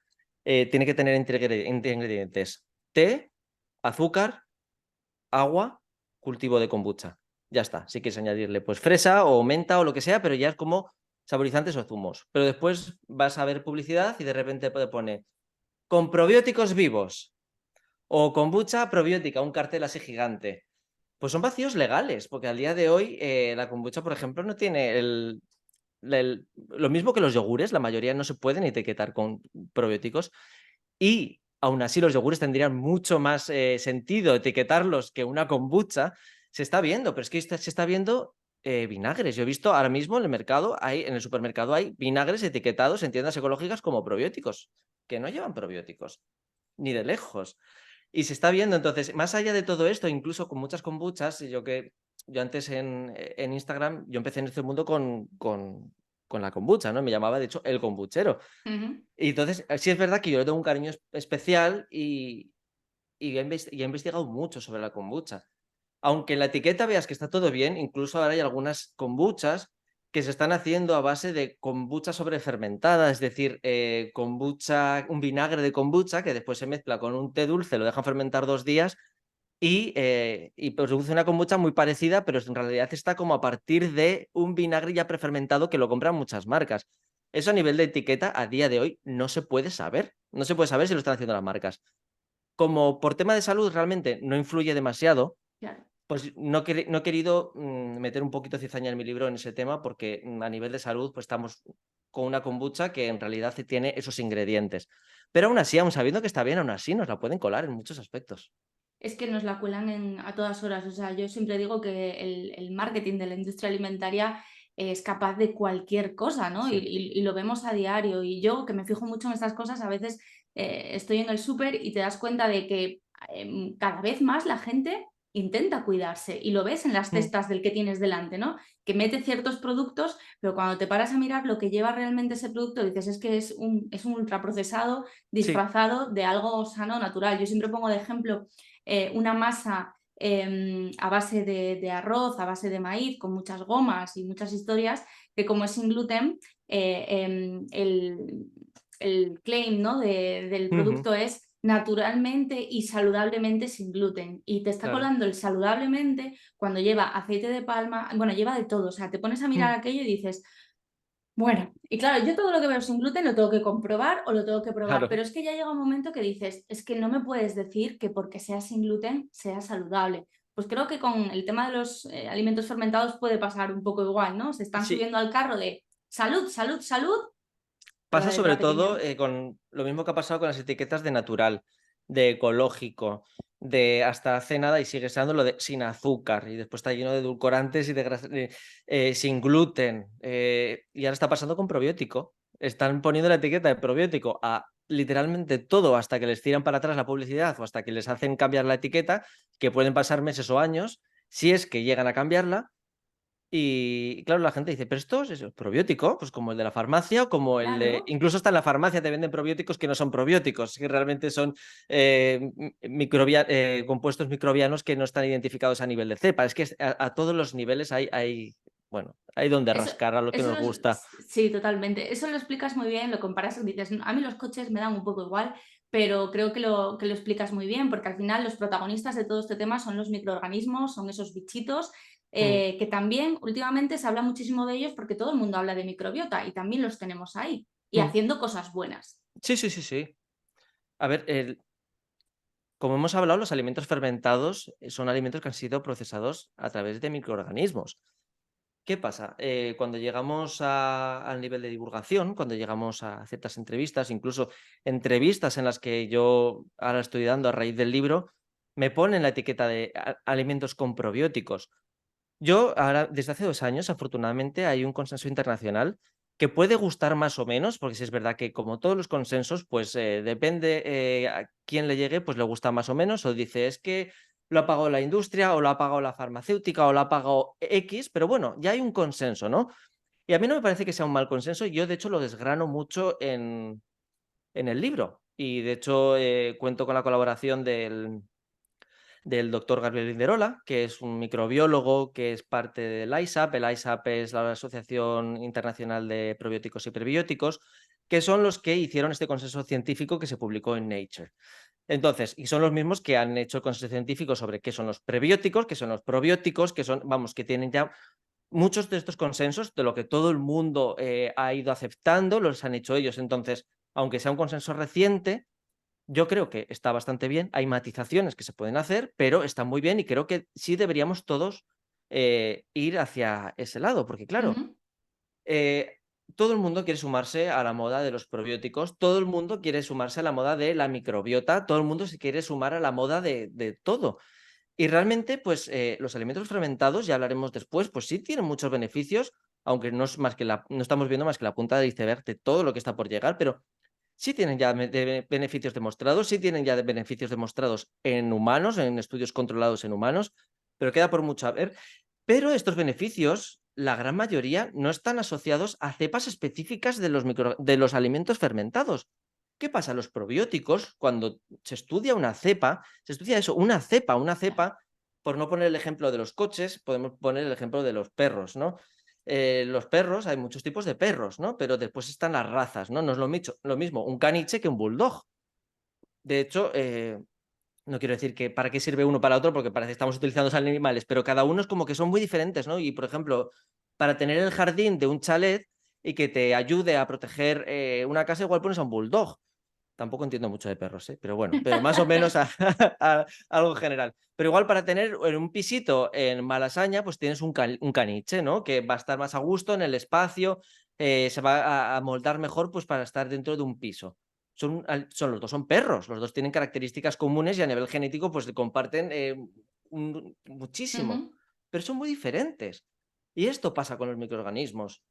tiene que tener entre ingredientes té, azúcar, agua, cultivo de kombucha. Ya está. Si quieres añadirle pues fresa o menta o lo que sea, pero ya es como saborizantes o zumos. Pero después vas a ver publicidad y de repente te pone con probióticos vivos o kombucha probiótica, un cartel así gigante. Pues son vacíos legales, porque al día de hoy la kombucha, por ejemplo, no tiene lo mismo que los yogures, la mayoría no se pueden etiquetar con probióticos y aún así los yogures tendrían mucho más sentido etiquetarlos que una kombucha. Se está viendo, pero es que se está viendo vinagres. Yo he visto ahora mismo en el mercado, en el supermercado hay vinagres etiquetados en tiendas ecológicas como probióticos, que no llevan probióticos, ni de lejos. Y se está viendo, entonces, más allá de todo esto, incluso con muchas kombuchas, yo antes en Instagram, yo empecé en este mundo con la kombucha, ¿no? Me llamaba, de hecho, el kombuchero. Ujú. Y entonces, sí es verdad que yo le tengo un cariño especial y he investigado mucho sobre la kombucha. Aunque en la etiqueta veas que está todo bien, incluso ahora hay algunas kombuchas que se están haciendo a base de kombucha sobrefermentada, es decir, kombucha, un vinagre de kombucha que después se mezcla con un té dulce, lo dejan fermentar 2 días y produce una kombucha muy parecida, pero en realidad está como a partir de un vinagre ya prefermentado que lo compran muchas marcas. Eso a nivel de etiqueta, a día de hoy, no se puede saber. No se puede saber si lo están haciendo las marcas. Como por tema de salud realmente no influye demasiado, Claro. pues no he querido meter un poquito cizaña en mi libro en ese tema porque a nivel de salud pues estamos con una kombucha que en realidad tiene esos ingredientes. Pero aún así, aún sabiendo que está bien, aún así nos la pueden colar en muchos aspectos. Es que nos la cuelan a todas horas. O sea, yo siempre digo que el marketing de la industria alimentaria es capaz de cualquier cosa, ¿no? Sí, Y lo vemos a diario. Y yo, que me fijo mucho en estas cosas, a veces estoy en el súper y te das cuenta de que cada vez más la gente intenta cuidarse y lo ves en las mm, cestas del que tienes delante, ¿no? Que mete ciertos productos, pero cuando te paras a mirar lo que lleva realmente ese producto, dices, es que es un ultraprocesado sí, disfrazado de algo sano, natural. Yo siempre pongo de ejemplo una masa a base de arroz, a base de maíz, con muchas gomas y muchas historias, que como es sin gluten, el claim, ¿no?, del ujú, producto es naturalmente y saludablemente sin gluten. Y te está claro. colando el saludablemente cuando lleva aceite de palma, bueno, lleva de todo. O sea, te pones a Mm, mirar aquello y dices, bueno, y claro, yo todo lo que veo sin gluten lo tengo que comprobar o lo tengo que probar, claro. pero es que ya llega un momento que dices, es que no me puedes decir que porque sea sin gluten sea saludable. Pues creo que con el tema de los alimentos fermentados puede pasar un poco igual, ¿no? Se están Sí, subiendo al carro de salud, salud, salud, pero la pasa sobre letra todo pequeña. con lo mismo que ha pasado con las etiquetas de natural, de ecológico, de hasta hace nada y sigue estando lo de sin azúcar y después está lleno de edulcorantes y sin gluten. Y ahora está pasando con probiótico. Están poniendo la etiqueta de probiótico a literalmente todo hasta que les tiran para atrás la publicidad o hasta que les hacen cambiar la etiqueta, que pueden pasar meses o años, si es que llegan a cambiarla. Y claro, la gente dice, pero esto es eso, probiótico, pues como el de la farmacia o como el de... Claro, Incluso hasta en la farmacia te venden probióticos que no son probióticos, que realmente son compuestos microbianos que no están identificados a nivel de cepa. Es que a todos los niveles bueno, hay donde eso, rascar a lo que eso nos gusta. sí, totalmente. Eso lo explicas muy bien, lo comparas y dices, a mí los coches me dan un poco igual, pero creo que lo explicas muy bien, porque al final los protagonistas de todo este tema son los microorganismos, son esos bichitos, Mm, que también últimamente se habla muchísimo de ellos porque todo el mundo habla de microbiota y también los tenemos ahí y mm. haciendo cosas buenas. Sí, sí, sí, sí. A ver, como hemos hablado, los alimentos fermentados son alimentos que han sido procesados a través de microorganismos. ¿Qué pasa? Cuando llegamos al nivel de divulgación, cuando llegamos a ciertas entrevistas, incluso entrevistas en las que yo ahora estoy dando a raíz del libro, me ponen la etiqueta de alimentos con probióticos. Yo ahora, desde hace 2 años, afortunadamente, hay un consenso internacional que puede gustar más o menos, porque sí es verdad que como todos los consensos, pues depende a quién le llegue, pues le gusta más o menos, o dice es que lo ha pagado la industria, o lo ha pagado la farmacéutica, o lo ha pagado X, pero bueno, ya hay un consenso, ¿no? Y a mí no me parece que sea un mal consenso, yo de hecho lo desgrano mucho en el libro, y de hecho cuento con la colaboración del doctor Gabriel Inderola, que es un microbiólogo que es parte del ISAP. El ISAP es la Asociación Internacional de Probióticos y Prebióticos, que son los que hicieron este consenso científico que se publicó en Nature. Entonces, y son los mismos que han hecho el consenso científico sobre qué son los prebióticos, qué son los probióticos, que son, vamos, que tienen ya muchos de estos consensos de lo que todo el mundo ha ido aceptando, los han hecho ellos. Entonces, aunque sea un consenso reciente, yo creo que está bastante bien. Hay matizaciones que se pueden hacer, pero está muy bien y creo que sí deberíamos todos ir hacia ese lado, porque claro, Ujú, eh, todo el mundo quiere sumarse a la moda de los probióticos, todo el mundo quiere sumarse a la moda de la microbiota, todo el mundo se quiere sumar a la moda de todo. Y realmente, pues los alimentos fermentados, ya hablaremos después, pues sí tienen muchos beneficios, aunque no, es más que no estamos viendo más que la punta del iceberg de todo lo que está por llegar, pero sí tienen ya beneficios demostrados, sí tienen ya beneficios demostrados en humanos, en estudios controlados en humanos, pero queda por mucho a ver. Pero estos beneficios, la gran mayoría, no están asociados a cepas específicas de los alimentos fermentados. ¿Qué pasa? Los probióticos, cuando se estudia una cepa, se estudia eso, una cepa, por no poner el ejemplo de los coches, podemos poner el ejemplo de los perros, ¿no? Los perros, hay muchos tipos de perros, ¿no? Pero después están las razas, ¿no? No es lo mismo un caniche que un bulldog. De hecho, no quiero decir que para qué sirve uno para otro, porque parece que estamos utilizando los animales, pero cada uno es como que son muy diferentes, ¿no? Y, por ejemplo, para tener el jardín de un chalet y que te ayude a proteger una casa, igual pones a un bulldog. Tampoco entiendo mucho de perros, pero bueno, pero más o menos a algo general. Pero igual para tener en un pisito en Malasaña, pues tienes un caniche, ¿no? Que va a estar más a gusto en el espacio, se va a moldar mejor pues para estar dentro de un piso. Son los dos son perros, los dos tienen características comunes y a nivel genético pues comparten muchísimo, ujú. pero son muy diferentes. Y esto pasa con los microorganismos.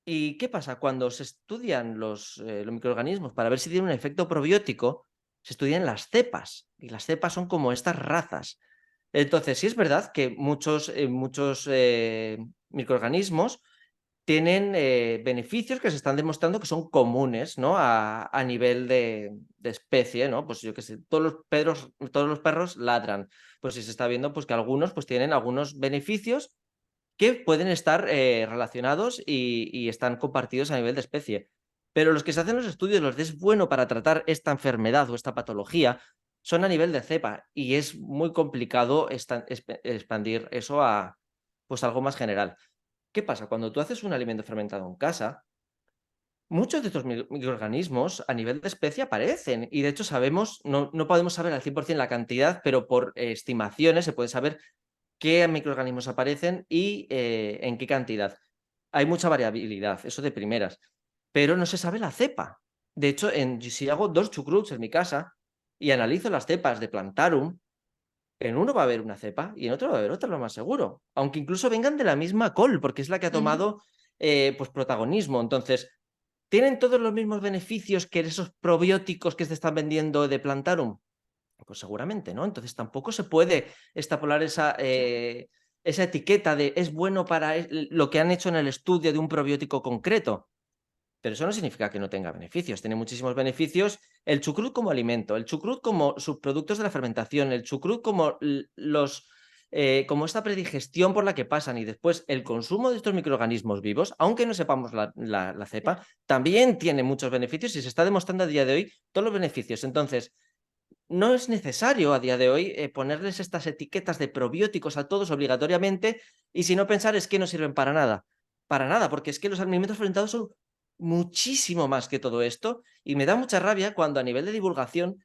¿Y qué pasa? Cuando se estudian los microorganismos para ver si tienen un efecto probiótico, se estudian las cepas, y las cepas son como estas razas. Entonces, sí es verdad que muchos microorganismos tienen beneficios que se están demostrando que son comunes, ¿no? A nivel de especie, ¿no? Pues yo qué sé, todos los perros ladran. Pues sí se está viendo pues, que algunos pues, tienen algunos beneficios que pueden estar relacionados y están compartidos a nivel de especie. Pero los que se hacen los estudios, los de es bueno para tratar esta enfermedad o esta patología, son a nivel de cepa y es muy complicado expandir eso a pues, algo más general. ¿Qué pasa? Cuando tú haces un alimento fermentado en casa, muchos de estos microorganismos a nivel de especie aparecen y de hecho sabemos, no podemos saber al 100% la cantidad, pero por estimaciones se puede saber qué microorganismos aparecen y en qué cantidad. Hay mucha variabilidad, eso de primeras, pero no se sabe la cepa. De hecho, si hago 2 chucruts en mi casa y analizo las cepas de Plantarum, en uno va a haber una cepa y en otro va a haber otra, lo más seguro. Aunque incluso vengan de la misma col, porque es la que ha Ujú. tomado pues, protagonismo. Entonces, ¿tienen todos los mismos beneficios que esos probióticos que se están vendiendo de Plantarum? Pues seguramente, ¿no? Entonces tampoco se puede extrapolar Ya. esa etiqueta de es bueno para lo que han hecho en el estudio de un probiótico concreto. Pero eso no significa que no tenga beneficios. Tiene muchísimos beneficios el chucrut como alimento, el chucrut como subproductos de la fermentación, el chucrut como como esta predigestión por la que pasan y después el consumo de estos microorganismos vivos, aunque no sepamos la Ya. cepa, también tiene muchos beneficios y se está demostrando a día de hoy todos los beneficios. Entonces, no es necesario a día de hoy ponerles estas etiquetas de probióticos a todos obligatoriamente y si no pensar es que no sirven para nada, porque es que los alimentos fermentados son muchísimo más que todo esto y me da mucha rabia cuando a nivel de divulgación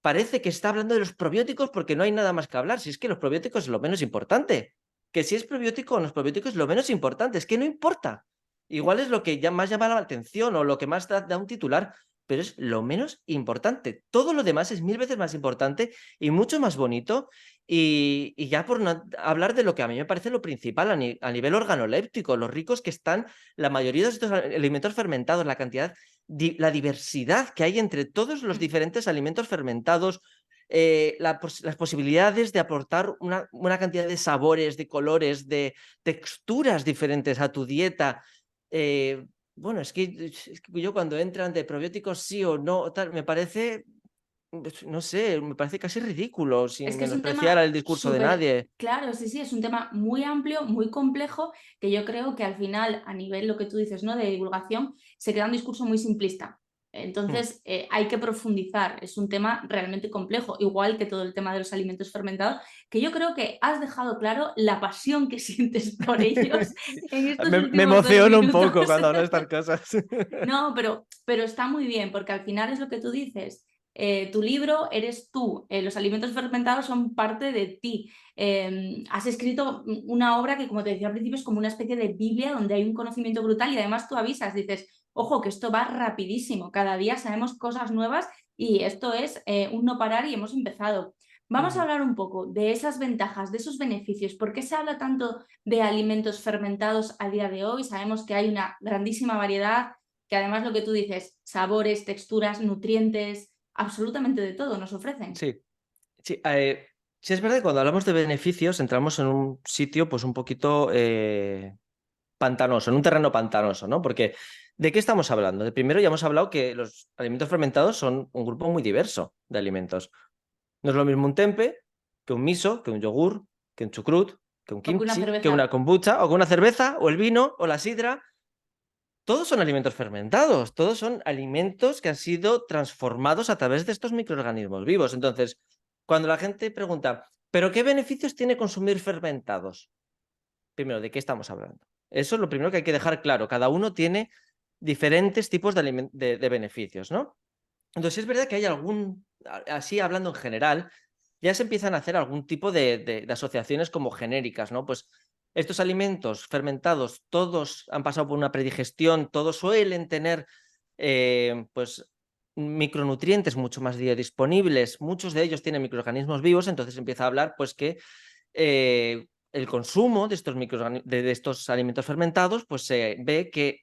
parece que está hablando de los probióticos porque no hay nada más que hablar, si es que los probióticos es lo menos importante. que si es probiótico o no es probiótico es lo menos importante, es que no importa. Igual es lo que más llama la atención o lo que más da un titular, pero es lo menos importante. Todo lo demás es 1000 veces más importante y mucho más bonito. Y ya por no hablar de lo que a mí me parece lo principal a nivel organoléptico, los ricos que están la mayoría de estos alimentos fermentados, la cantidad, la diversidad que hay entre todos los diferentes alimentos fermentados, las posibilidades de aportar una cantidad de sabores, de colores, de texturas diferentes a tu dieta. Bueno, es que yo cuando entran de probióticos sí o no, tal, me parece, no sé, me parece casi ridículo, Es sin que es un menospreciar tema el discurso de súper, nadie. claro, sí, sí, es un tema muy amplio, muy complejo, que yo creo que al final, a nivel lo que tú dices, ¿no? De divulgación, se queda un discurso muy simplista. Mm. Entonces, hay que profundizar, es un tema realmente complejo, igual que todo el tema de los alimentos fermentados, que yo creo que has dejado claro la pasión que sientes por ellos en estos Me últimos 2 emociono un minutos. poco cuando hablo de estas cosas. No, pero está muy bien, porque al final es lo que tú dices. Tu libro eres tú, los alimentos fermentados son parte de ti. Has escrito una obra que, como te decía al principio, es como una especie de Biblia donde hay un conocimiento brutal y además tú avisas, dices, ojo, que esto va rapidísimo, cada día sabemos cosas nuevas y esto es un no parar y hemos empezado. Vamos a hablar un poco de esas ventajas, de esos beneficios. ¿Por qué se habla tanto de alimentos fermentados a día de hoy? Sabemos que hay una grandísima variedad, que además lo que tú dices, sabores, texturas, nutrientes, absolutamente de todo nos ofrecen. Sí, sí, sí, es verdad que cuando hablamos de beneficios entramos en un sitio pues un poquito pantanoso, en un terreno pantanoso, ¿no? Porque ¿de qué estamos hablando? De primero ya hemos hablado que los alimentos fermentados son un grupo muy diverso de alimentos. No es lo mismo un tempe que un miso, que un yogur, que un chucrut, que un O que una kimchi, que cerveza. una kombucha, o que una cerveza, o el vino, o la sidra. Todos son alimentos fermentados, todos son alimentos que han sido transformados a través de estos microorganismos vivos. Entonces, cuando la gente pregunta, ¿pero qué beneficios tiene consumir fermentados? Primero, ¿de qué estamos hablando? Eso es lo primero que hay que dejar claro. Cada uno tiene diferentes tipos de beneficios, ¿no? Entonces, es verdad que hay así hablando en general, ya se empiezan a hacer algún tipo de asociaciones como genéricas, ¿no? Pues estos alimentos fermentados, todos han pasado por una predigestión, todos suelen tener pues micronutrientes mucho más disponibles, muchos de ellos tienen microorganismos vivos, entonces empieza a hablar pues que el consumo de estos alimentos fermentados pues se ve que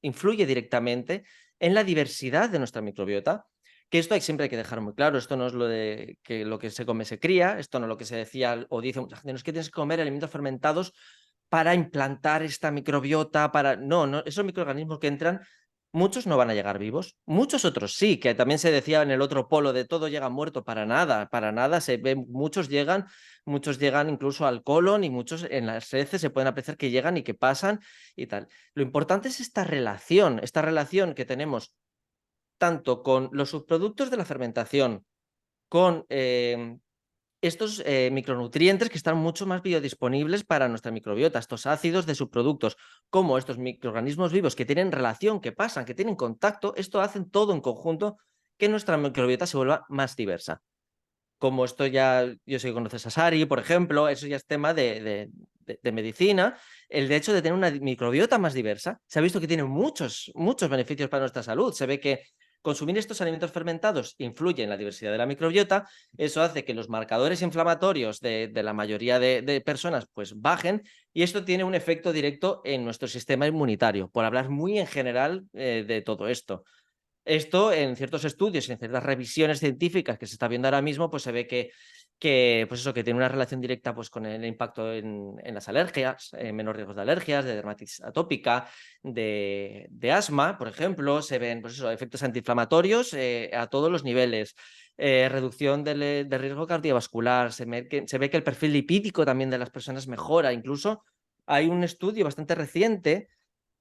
influye directamente en la diversidad de nuestra microbiota. Que esto siempre hay que dejar muy claro, esto no es lo de que lo que se come se cría, esto no es lo que se decía o dice mucha gente, no es que tienes que comer alimentos fermentados para implantar esta microbiota, no, no, esos microorganismos que entran, muchos no van a llegar vivos, muchos otros sí, que también se decía en el otro polo de todo llega muerto, para nada, se ve, muchos llegan incluso al colon y muchos en las heces se pueden apreciar que llegan y que pasan y tal. Lo importante es esta relación que tenemos tanto con los subproductos de la fermentación, con estos micronutrientes que están mucho más biodisponibles para nuestra microbiota, estos ácidos de subproductos, como estos microorganismos vivos que tienen relación, que pasan, que tienen contacto, esto hacen todo en conjunto que nuestra microbiota se vuelva más diversa. Como esto ya, yo sé que conoces a Sari, por ejemplo, eso ya es tema de medicina, el hecho de tener una microbiota más diversa, se ha visto que tiene muchos beneficios para nuestra salud, se ve que consumir estos alimentos fermentados influye en la diversidad de la microbiota, eso hace que los marcadores inflamatorios de la mayoría de personas pues bajen y esto tiene un efecto directo en nuestro sistema inmunitario, por hablar muy en general de todo esto. Esto en ciertos estudios y en ciertas revisiones científicas que se está viendo ahora mismo, pues se ve pues eso, que tiene una relación directa pues, con el impacto en las alergias, menos riesgos de alergias, de dermatitis atópica, de asma, por ejemplo, se ven pues eso, efectos antiinflamatorios a todos los niveles, reducción del riesgo cardiovascular, se ve que el perfil lipídico también de las personas mejora, incluso hay un estudio bastante reciente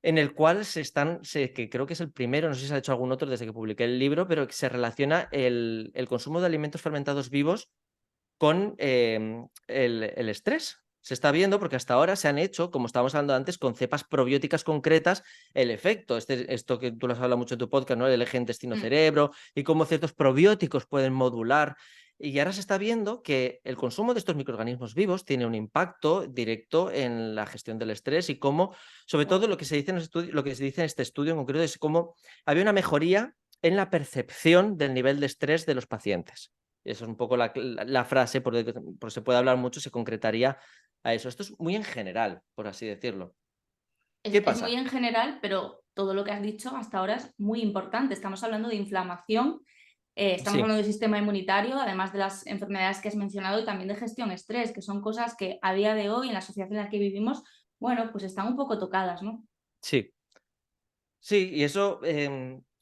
en el cual que creo que es el primero, no sé si se ha hecho algún otro desde que publiqué el libro, pero que se relaciona el consumo de alimentos fermentados vivos con el estrés. Se está viendo porque hasta ahora se han hecho, como estábamos hablando antes, con cepas probióticas concretas, el efecto, esto que tú lo has hablado mucho en tu podcast, ¿no? El eje intestino-cerebro y cómo ciertos probióticos pueden modular Y ahora se está viendo que el consumo de estos microorganismos vivos tiene un impacto directo en la gestión del estrés y cómo, sobre todo lo que se dice en, lo que se dice en este estudio en concreto es cómo había una mejoría en la percepción del nivel de estrés de los pacientes. Eso es un poco la frase, por se puede hablar mucho, se concretaría a eso. Esto es muy en general, por así decirlo. ¿Qué Es muy pasa? en general, pero todo lo que has dicho hasta ahora es muy importante. Estamos hablando de inflamación, estamos Sí. hablando del sistema inmunitario, además de las enfermedades que has mencionado y también de gestión estrés, que son cosas que a día de hoy, en la sociedad en la que vivimos, bueno, pues están un poco tocadas, ¿no? Sí, sí, y eso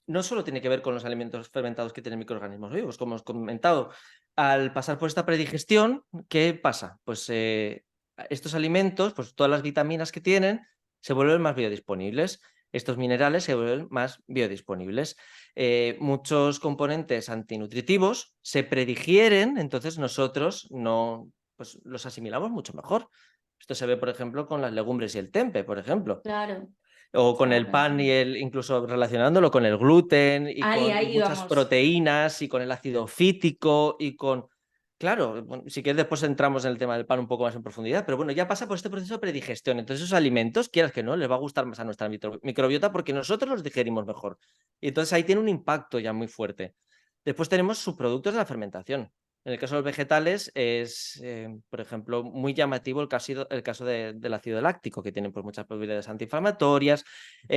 no solo tiene que ver con los alimentos fermentados que tienen microorganismos vivos, como os he comentado. Al pasar por esta predigestión, ¿qué pasa? Pues estos alimentos, pues todas las vitaminas que tienen, se vuelven más biodisponibles. Estos minerales se vuelven más biodisponibles. Muchos componentes antinutritivos se predigieren, entonces nosotros no, pues los asimilamos mucho mejor. Esto se ve, por ejemplo, con las legumbres y el tempe, por ejemplo. Claro, O con estaba el pan pensando. y incluso relacionándolo con el gluten y con Ahí muchas íbamos. proteínas y con el ácido fítico y con... Claro, bueno, si quieres después entramos en el tema del pan un poco más en profundidad, pero bueno, ya pasa por este proceso de predigestión. Entonces esos alimentos, quieras que no, les va a gustar más a nuestra microbiota porque nosotros los digerimos mejor. Y entonces ahí tiene un impacto ya muy fuerte. Después tenemos subproductos de la fermentación. En el caso de los vegetales es, por ejemplo, muy llamativo el caso del ácido láctico, que tiene pues, muchas propiedades antiinflamatorias,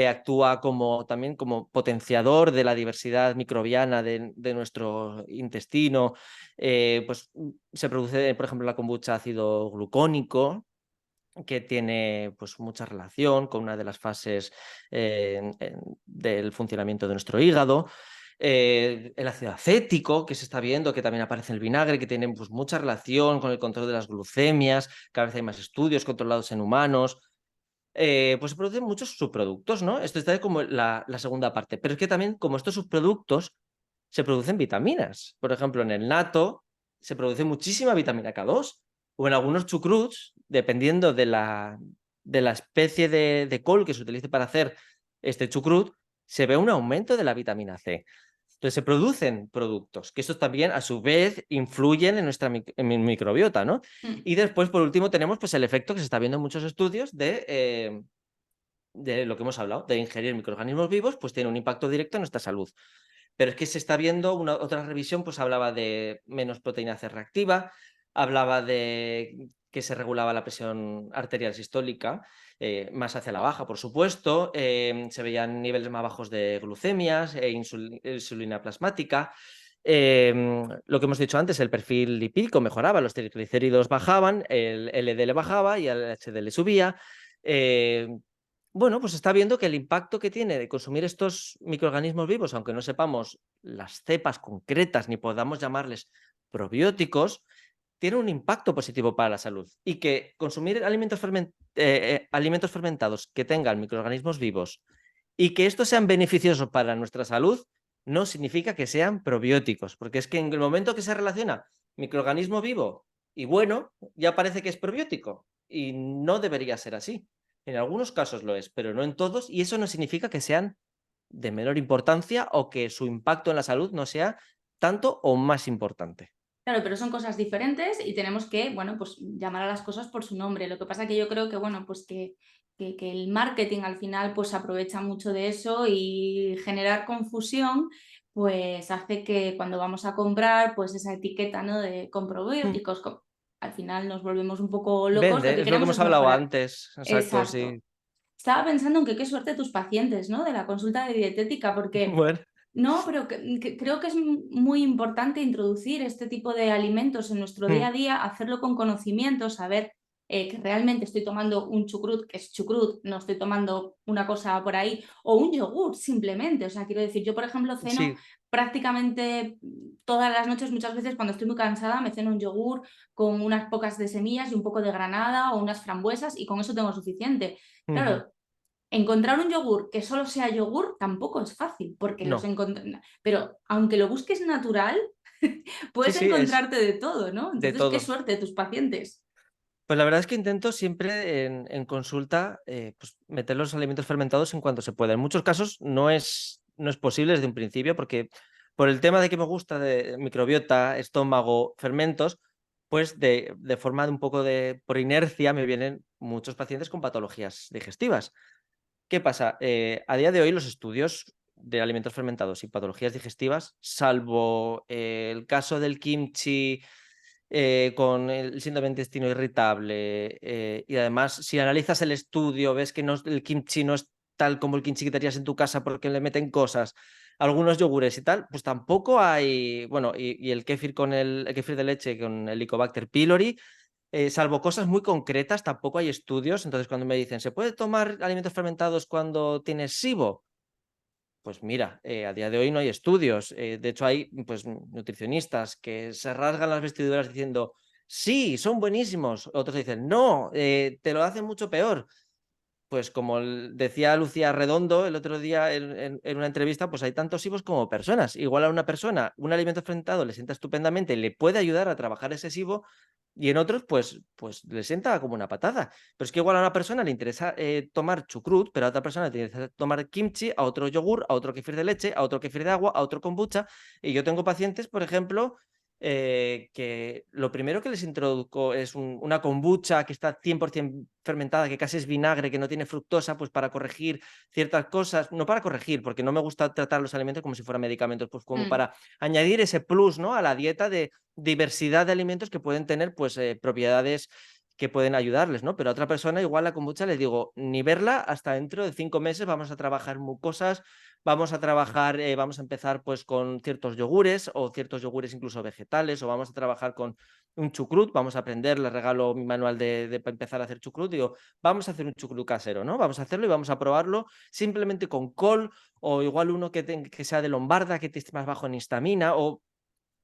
actúa también como potenciador de la diversidad microbiana de nuestro intestino. Pues, se produce, por ejemplo, la kombucha ácido glucónico, que tiene pues, mucha relación con una de las fases del funcionamiento de nuestro hígado. El ácido acético, que se está viendo, que también aparece en el vinagre, que tiene pues, mucha relación con el control de las glucemias. Cada vez hay más estudios controlados en humanos. Pues se producen muchos subproductos, ¿no? Esto está como la segunda parte. Pero es que también, como estos subproductos, se producen vitaminas. Por ejemplo, en el nato se produce muchísima vitamina K2. O en algunos chucruts, dependiendo de la especie de col que se utilice para hacer este chucrut, se ve un aumento de la vitamina C. Entonces se producen productos que estos también a su vez influyen en nuestra microbiota, ¿no? Mm. Y después, por último, tenemos pues, el efecto que se está viendo en muchos estudios de lo que hemos hablado, de ingerir microorganismos vivos, pues tiene un impacto directo en nuestra salud. Pero es que se está viendo, otra revisión pues hablaba de menos proteína C reactiva, hablaba de que se regulaba la presión arterial sistólica, más hacia la baja, por supuesto, se veían niveles más bajos de glucemias, insulina plasmática. Lo que hemos dicho antes, el perfil lipídico mejoraba, los triglicéridos bajaban, el LDL bajaba y el HDL subía. Eh, bueno, pues está viendo que el impacto que tiene de consumir estos microorganismos vivos, aunque no sepamos las cepas concretas ni podamos llamarles probióticos, tiene un impacto positivo para la salud. Y que consumir alimentos fermentados que tengan microorganismos vivos y que estos sean beneficiosos para nuestra salud, no significa que sean probióticos, porque es que en el momento que se relaciona microorganismo vivo y bueno, ya parece que es probiótico y no debería ser así. En algunos casos lo es, pero no en todos, y eso no significa que sean de menor importancia o que su impacto en la salud no sea tanto o más importante. Claro, pero son cosas diferentes y tenemos que, bueno, pues llamar a las cosas por su nombre. Lo que pasa que yo creo que, bueno, pues que el marketing al final pues aprovecha mucho de eso y generar confusión pues hace que cuando vamos a comprar pues esa etiqueta, ¿no? De con probióticos, al final nos volvemos un poco locos, lo Vende, que es lo que queremos hemos es hablado mejorar. antes, exacto, Exacto. sí. Estaba pensando en que qué suerte tus pacientes, ¿no? De la consulta de dietética, porque Bueno, no, pero creo que es muy importante introducir este tipo de alimentos en nuestro día a día, hacerlo con conocimiento, saber que realmente estoy tomando un chucrut, que es chucrut, no estoy tomando una cosa por ahí, o un yogur simplemente. O sea, quiero decir, yo por ejemplo ceno sí, prácticamente todas las noches, muchas veces cuando estoy muy cansada, me ceno un yogur con unas pocas de semillas y un poco de granada o unas frambuesas y con eso tengo suficiente. ujú, Claro, encontrar un yogur que solo sea yogur tampoco es fácil, porque no. pero aunque lo busques natural, Sí, puedes sí, es encontrarte de todo, ¿no? de Entonces, qué todo. suerte de tus pacientes. Pues la verdad es que intento siempre en consulta pues meter los alimentos fermentados en cuanto se pueda. En muchos casos no es posible desde un principio porque por el tema de que me gusta de microbiota, estómago, fermentos, pues de forma de un poco por inercia me vienen muchos pacientes con patologías digestivas. ¿Qué pasa? A día de hoy los estudios de alimentos fermentados y patologías digestivas, salvo el caso del kimchi con el síndrome de intestino irritable, y además si analizas el estudio ves que el kimchi no es tal como el kimchi que te harías en tu casa porque le meten cosas, algunos yogures y tal, pues tampoco hay, bueno, y el kéfir con el kéfir de leche con el Helicobacter pylori, salvo cosas muy concretas, tampoco hay estudios. Entonces, cuando me dicen, ¿se puede tomar alimentos fermentados cuando tienes SIBO? Pues mira, a día de hoy no hay estudios. De hecho, hay pues, nutricionistas que se rasgan las vestiduras diciendo, sí, son buenísimos. Otros dicen, no, te lo hacen mucho peor. Pues como decía Lucía Redondo el otro día en una entrevista, pues hay tantos SIBOs como personas. Igual a una persona, un alimento fermentado le sienta estupendamente, le puede ayudar a trabajar ese SIBO, y en otros, pues le sienta como una patada. Pero es que igual a una persona le interesa tomar chucrut, pero a otra persona le interesa tomar kimchi, a otro yogur, a otro kefir de leche, a otro kefir de agua, a otro kombucha. Y yo tengo pacientes, por ejemplo, que lo primero que les introduzco es una kombucha que está 100% fermentada, que casi es vinagre, que no tiene fructosa, pues para corregir ciertas cosas, no para corregir, porque no me gusta tratar los alimentos como si fueran medicamentos, pues como para añadir ese plus, ¿no?, a la dieta de diversidad de alimentos que pueden tener pues propiedades que pueden ayudarles, ¿no? Pero a otra persona igual la kombucha les digo, ni verla hasta dentro de 5 meses, vamos a trabajar mucosas, vamos a trabajar, vamos a empezar pues con ciertos yogures o ciertos yogures incluso vegetales, o vamos a trabajar con un chucrut, vamos a aprender, les regalo mi manual de empezar a hacer chucrut, digo, vamos a hacer un chucrut casero, ¿no? Vamos a hacerlo y vamos a probarlo simplemente con col, o igual uno que sea de lombarda, que esté más bajo en histamina, o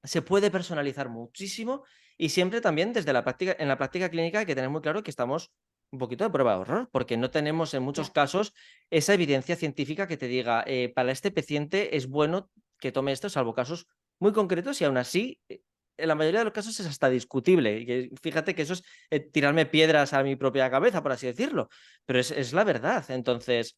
se puede personalizar muchísimo, y siempre también desde la práctica, en la práctica clínica hay que tener muy claro que estamos un poquito de prueba de error, porque no tenemos en muchos Ya. casos esa evidencia científica que te diga, para este paciente es bueno que tome esto, salvo casos muy concretos, y aún así, en la mayoría de los casos es hasta discutible. Y fíjate que eso es tirarme piedras a mi propia cabeza, por así decirlo, pero es la verdad. Entonces,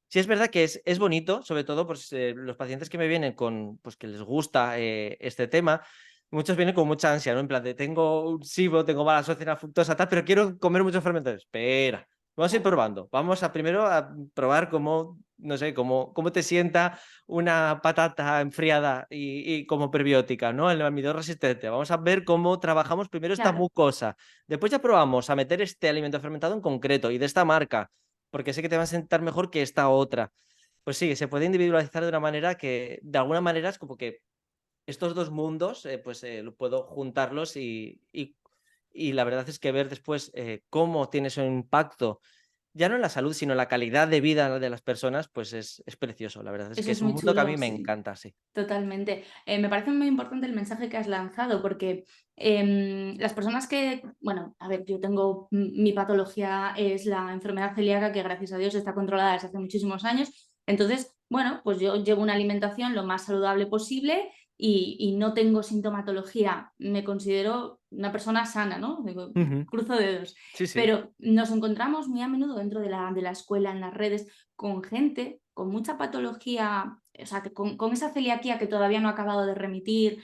sí es verdad que es bonito, sobre todo pues, los pacientes que me vienen con, pues que les gusta este tema, muchos vienen con mucha ansia, ¿no? En plan de tengo un SIBO, tengo mala absorción a fructosa, tal, pero quiero comer muchos fermentos. Espera, vamos a ir Claro. probando. Vamos a primero a probar cómo, no sé, cómo te sienta una patata enfriada y como prebiótica, ¿no? El almidón resistente. Vamos a ver cómo trabajamos primero esta Claro. mucosa. Después ya probamos a meter este alimento fermentado en concreto y de esta marca, porque sé que te va a sentar mejor que esta otra. Pues sí, se puede individualizar de una manera que, de alguna manera, es como que estos dos mundos, pues lo puedo juntarlos y la verdad es que ver después cómo tiene su impacto, ya no en la salud, sino en la calidad de vida de las personas, pues es precioso. La verdad es Eso que es es un muy mundo que a mí chulo, me sí. encanta, sí. Totalmente. Me parece muy importante el mensaje que has lanzado porque las personas que, bueno, a ver, yo tengo, mi patología es la enfermedad celíaca que gracias a Dios está controlada desde hace muchísimos años. Entonces, bueno, pues yo llevo una alimentación lo más saludable posible y no tengo sintomatología. Me considero una persona sana, ¿no? Digo, Ujú. cruzo dedos. Sí, sí. Pero nos encontramos muy a menudo dentro de la escuela, en las redes, con gente con mucha patología, o sea, con esa celiaquía que todavía no ha acabado de remitir,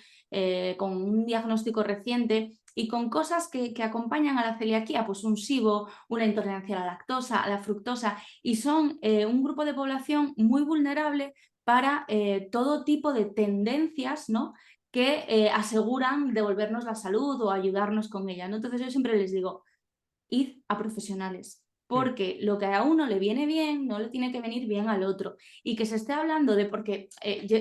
con un diagnóstico reciente y con cosas que acompañan a la celiaquía, pues un SIBO, una intolerancia a la lactosa, a la fructosa, y son un grupo de población muy vulnerable para todo tipo de tendencias, ¿no?, que aseguran devolvernos la salud o ayudarnos con ella, ¿no? Entonces yo siempre les digo, id a profesionales, Mm. porque lo que a uno le viene bien no le tiene que venir bien al otro. Y que se esté hablando de, porque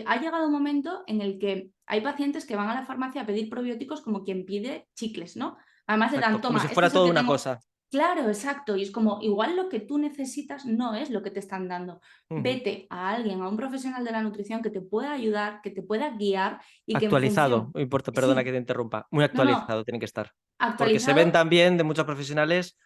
ha llegado un momento en el que hay pacientes que van a la farmacia a pedir probióticos como quien pide chicles, ¿no? Además le dan, Exacto, como toma, si este fuera es el toda que una tengo. cosa. Claro, exacto. Y es como, igual lo que tú necesitas no es lo que te están dando. Ujú. Vete a alguien, a un profesional de la nutrición que te pueda ayudar, que te pueda guiar y que en Actualizado, función. no importa, perdona que Sí, te interrumpa, muy no, no, actualizado tiene que estar. Porque se ven actualizado. también de muchos profesionales.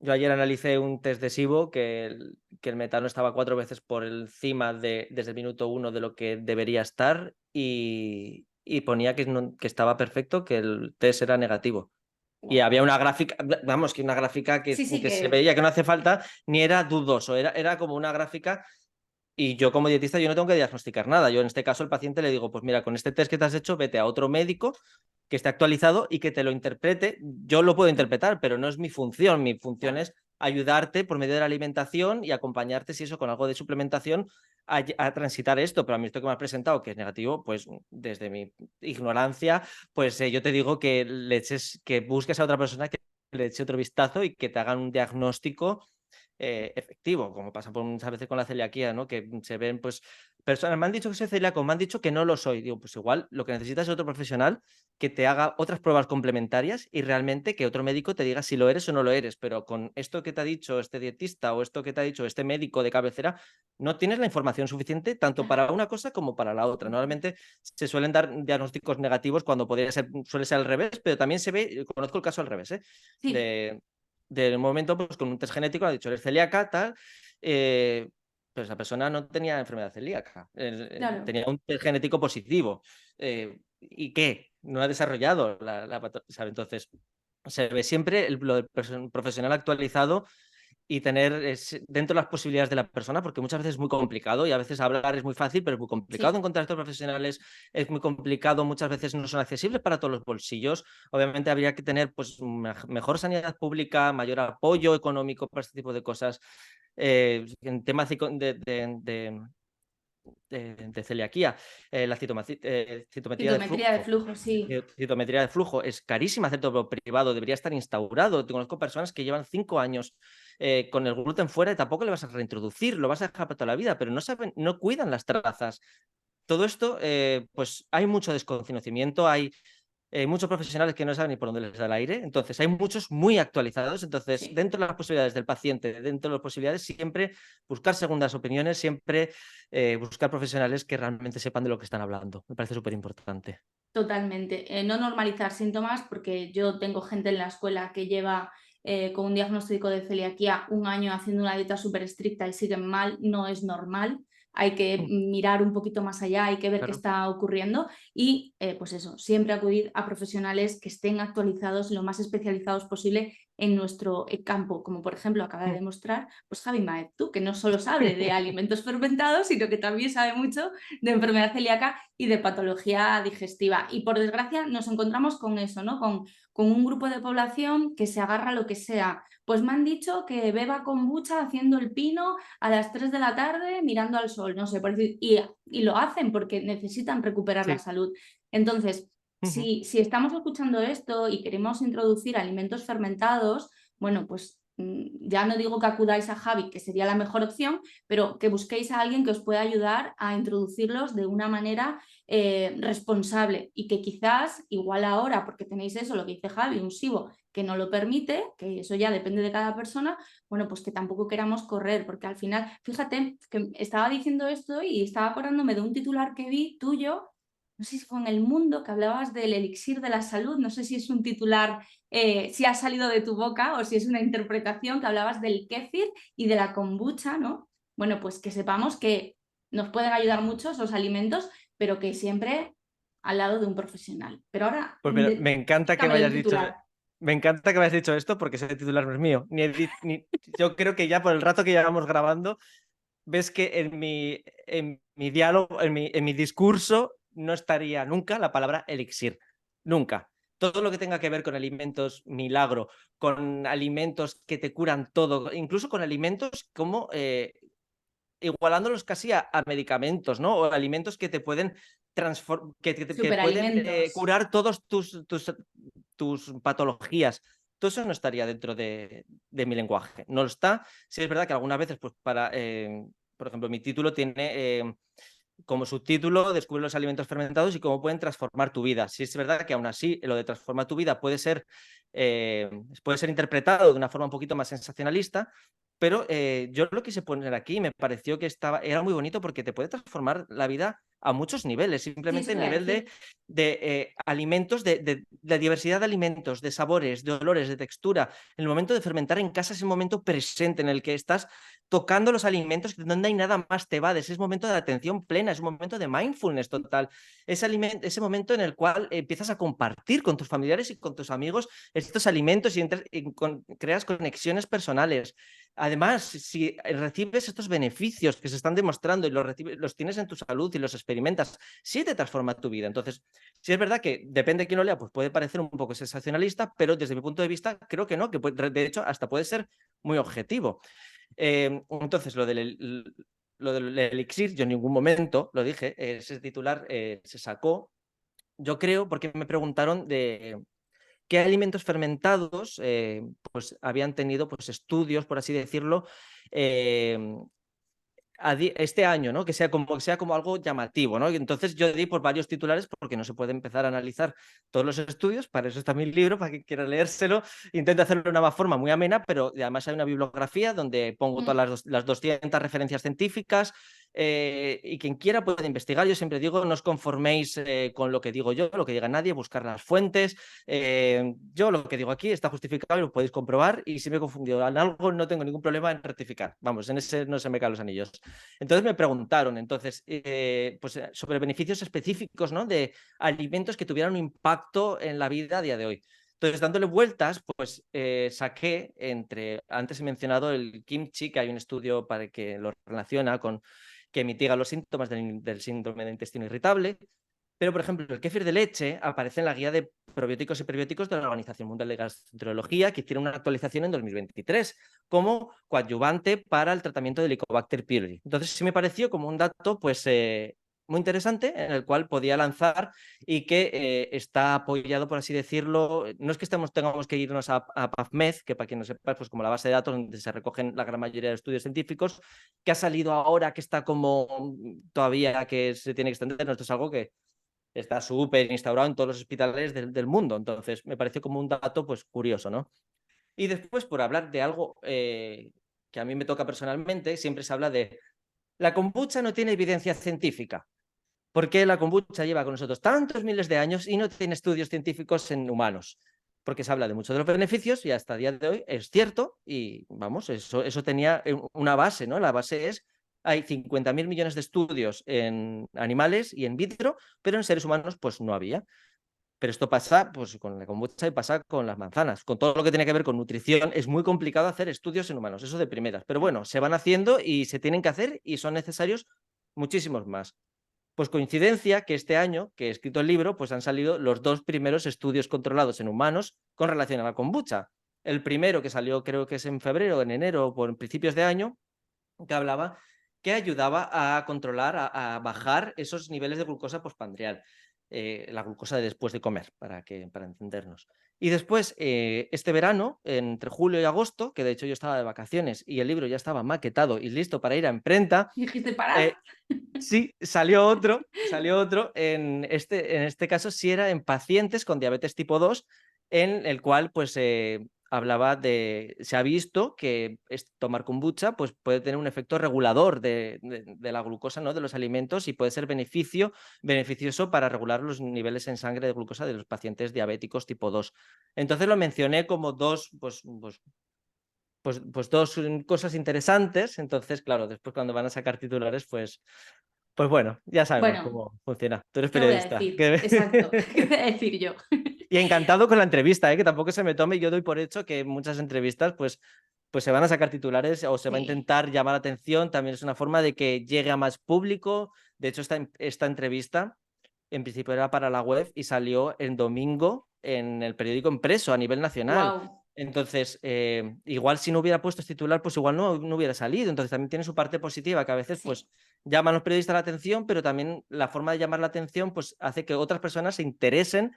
Yo ayer analicé un test de SIBO que el metano estaba 4 veces por encima desde el minuto 1 de lo que debería estar, y ponía que estaba perfecto, que el test era negativo. Y Wow. había una gráfica, vamos, que una gráfica Sí, sí, que se que veía que no hace falta, ni era dudoso, era como una gráfica. Y yo como dietista yo no tengo que diagnosticar nada. Yo en este caso al paciente le digo, pues mira, con este test que te has hecho, vete a otro médico que esté actualizado y que te lo interprete. Yo lo puedo interpretar, pero no es mi función. Mi función Claro. es ayudarte por medio de la alimentación y acompañarte, si eso, con algo de suplementación a transitar esto. Pero a mí esto que me has presentado, que es negativo, pues desde mi ignorancia, pues yo te digo que, que busques a otra persona que le eche otro vistazo y que te hagan un diagnóstico efectivo, como pasa muchas veces con la celiaquía, ¿no? Que se ven, pues, personas, me han dicho que soy celíaco, me han dicho que no lo soy. Digo, pues igual lo que necesitas es otro profesional que te haga otras pruebas complementarias y realmente que otro médico te diga si lo eres o no lo eres. Pero con esto que te ha dicho este dietista o esto que te ha dicho este médico de cabecera, no tienes la información suficiente tanto para una cosa como para la otra. Normalmente se suelen dar diagnósticos negativos cuando suele ser al revés, pero también se ve, conozco el caso al revés, Sí, del momento, pues con un test genético, ha dicho, eres celíaca, tal, pero esa persona no tenía enfermedad celíaca, claro. tenía un test genético positivo. ¿Y qué? No ha desarrollado la patología, ¿sabe? Entonces, se ve siempre lo del profesional actualizado y tener dentro de las posibilidades de la persona, porque muchas veces es muy complicado y a veces hablar es muy fácil, pero es muy complicado Sí. encontrar estos profesionales, es muy complicado, muchas veces no son accesibles para todos los bolsillos. Obviamente habría que tener pues, mejor sanidad pública, mayor apoyo económico para este tipo de cosas. En temas de celiaquía, la citometría de Citometría de flujo. flujo, sí. Citometría de flujo es carísima hacerlo privado, debería estar instaurado. Te conozco personas que llevan 5 años con el gluten fuera y tampoco le vas a reintroducir, lo vas a dejar para toda la vida, pero no saben, no cuidan las trazas. Todo esto, pues hay mucho desconocimiento, hay muchos profesionales que no saben ni por dónde les da el aire, entonces hay muchos muy actualizados, entonces Sí. dentro de las posibilidades del paciente, dentro de las posibilidades, siempre buscar segundas opiniones, siempre buscar profesionales que realmente sepan de lo que están hablando. Me parece súper importante. Totalmente. No normalizar síntomas, porque yo tengo gente en la escuela que lleva con un diagnóstico de celiaquía un año haciendo una dieta súper estricta y siguen mal, no es normal. Hay que mirar un poquito más allá, hay que ver qué Claro. está ocurriendo y pues eso, siempre acudir a profesionales que estén actualizados, lo más especializados posible en nuestro campo, como por ejemplo acaba de demostrar pues Javi Maeztu, que no solo sabe de alimentos fermentados, sino que también sabe mucho de enfermedad celíaca y de patología digestiva. Y por desgracia nos encontramos con eso, ¿no? Con un grupo de población que se agarra a lo que sea. Pues me han dicho que beba kombucha haciendo el pino a las 3 de la tarde mirando al sol, no sé, y lo hacen porque necesitan recuperar la Sí. salud. Entonces, si estamos escuchando esto y queremos introducir alimentos fermentados, bueno, pues ya no digo que acudáis a Javi, que sería la mejor opción, pero que busquéis a alguien que os pueda ayudar a introducirlos de una manera responsable y que quizás, igual ahora, porque tenéis eso, lo que dice Javi, un SIBO que no lo permite, que eso ya depende de cada persona, bueno, pues que tampoco queramos correr, porque al final, fíjate que estaba diciendo esto y estaba acordándome de un titular que vi tuyo, no sé si fue en El Mundo, que hablabas del elixir de la salud, no sé si es un titular, si ha salido de tu boca o si es una interpretación, que hablabas del kéfir y de la kombucha, ¿no? Bueno, pues que sepamos que nos pueden ayudar mucho esos alimentos, pero que siempre al lado de un profesional. Pero ahora, Pues mira, explícame del titular. me encanta que me hayas dicho esto porque ese titular no es mío. Yo creo que ya por el rato que llevamos grabando, ves que en mi diálogo, en mi discurso, no estaría nunca la palabra elixir. Nunca. Todo lo que tenga que ver con alimentos milagro, con alimentos que te curan todo, incluso con alimentos como igualándolos casi a medicamentos, ¿no? O alimentos que te pueden que pueden Superalimentos. curar todos tus patologías. Todo eso no estaría dentro de mi lenguaje. No lo está. Sí es verdad que algunas veces, pues por ejemplo, mi título tiene como subtítulo Descubre los alimentos fermentados y cómo pueden transformar tu vida. Sí es verdad que aún así lo de transformar tu vida puede ser interpretado de una forma un poquito más sensacionalista, pero yo lo quise poner aquí, me pareció que era muy bonito porque te puede transformar la vida a muchos niveles, Sí, eso simplemente te el iba a nivel decir. de alimentos, de diversidad de alimentos, de sabores, de olores, de textura. En el momento de fermentar en casa es el momento presente en el que estás tocando los alimentos, donde hay nada más te va, es momento de atención plena, es un momento de mindfulness total, ese momento en el cual empiezas a compartir con tus familiares y con tus amigos estos alimentos y creas conexiones personales. además, si recibes estos beneficios que se están demostrando y los tienes en tu salud y los experimentas, sí te transforma tu vida. Entonces, sí es verdad que depende de quién lo lea, pues puede parecer un poco sensacionalista, pero desde mi punto de vista creo que no, que de hecho hasta puede ser muy objetivo. Entonces, lo del elixir, yo en ningún momento lo dije, ese titular se sacó, yo creo, porque me preguntaron de qué alimentos fermentados pues habían tenido pues, estudios, por así decirlo, este año, ¿no? Que sea como algo llamativo, ¿no? Y entonces yo di por varios titulares porque no se puede empezar a analizar todos los estudios, para eso está mi libro, para quien quiera leérselo. Intento hacerlo de una forma muy amena, pero además hay una bibliografía donde pongo todas las 200 referencias científicas, y quien quiera puede investigar. Yo siempre digo, no os conforméis con lo que digo yo, lo que diga nadie, buscar las fuentes. Yo lo que digo aquí está justificado y lo podéis comprobar, y si me he confundido en algo no tengo ningún problema en rectificar. Vamos, en ese no se me caen los anillos. Entonces me preguntaron pues, sobre beneficios específicos, ¿no? De alimentos que tuvieran un impacto en la vida a día de hoy. Entonces, dándole vueltas, pues saqué antes he mencionado el kimchi, que hay un estudio para que lo relaciona con que mitiga los síntomas del síndrome de intestino irritable. Pero, por ejemplo, el kéfir de leche aparece en la guía de probióticos y prebióticos de la Organización Mundial de Gastroenterología, que hicieron una actualización en 2023 como coadyuvante para el tratamiento de Helicobacter pylori. Entonces, sí me pareció como un dato pues, muy interesante en el cual podía lanzar y que está apoyado, por así decirlo. No es que tengamos que irnos a PubMed, que para quien no sepa, pues como la base de datos donde se recogen la gran mayoría de estudios científicos, que ha salido ahora, que está como todavía que se tiene que extender. Esto es algo que está súper instaurado en todos los hospitales del mundo. Entonces, me pareció como un dato pues curioso, ¿no? Y después, por hablar de algo que a mí me toca personalmente, siempre se habla de la kombucha no tiene evidencia científica. ¿Por qué la kombucha lleva con nosotros tantos miles de años y no tiene estudios científicos en humanos? Porque se habla de muchos de los beneficios y hasta el día de hoy es cierto y vamos, eso tenía una base, ¿no? La base es, hay 50.000 millones de estudios en animales y en vitro, pero en seres humanos pues no había. Pero esto pasa pues, con la kombucha y pasa con las manzanas. Con todo lo que tiene que ver con nutrición, es muy complicado hacer estudios en humanos, eso de primeras. Pero bueno, se van haciendo y se tienen que hacer y son necesarios muchísimos más. Pues coincidencia que este año que he escrito el libro, pues han salido los 2 primeros estudios controlados en humanos con relación a la kombucha. El primero que salió creo que es en febrero, en enero o por principios de año, que hablaba que ayudaba a controlar, a bajar esos niveles de glucosa postprandial, la glucosa de después de comer, para entendernos. Y después, este verano, entre julio y agosto, que de hecho yo estaba de vacaciones y el libro ya estaba maquetado y listo para ir a imprenta, Dijiste, parad. sí, salió otro, en este caso sí era en pacientes con diabetes tipo 2, en el cual pues se ha visto que tomar kombucha pues, puede tener un efecto regulador de la glucosa, ¿no? De los alimentos, y puede ser beneficioso para regular los niveles en sangre de glucosa de los pacientes diabéticos tipo 2. Entonces lo mencioné como dos, pues dos cosas interesantes. Entonces, claro, después cuando van a sacar titulares, pues bueno, ya sabemos Bueno, cómo funciona. Tú eres ¿qué voy a periodista. decir? Exacto, ¿qué voy a decir yo? Y encantado con la entrevista, que tampoco se me tome. Yo doy por hecho que muchas entrevistas pues se van a sacar titulares o se va a Sí. intentar llamar la atención. También es una forma de que llegue a más público. De hecho, esta entrevista en principio era para la web y salió el domingo en el periódico impreso a nivel nacional. Wow. Entonces, igual si no hubiera puesto este titular, pues igual no hubiera salido. Entonces también tiene su parte positiva, que a veces Sí. pues llaman los periodistas la atención, pero también la forma de llamar la atención pues hace que otras personas se interesen,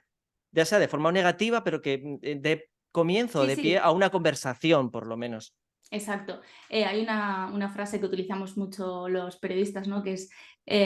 ya sea de forma negativa, pero que dé comienzo, Sí, de pie sí. a una conversación, por lo menos. Exacto. Hay una frase que utilizamos mucho los periodistas, ¿no? Que es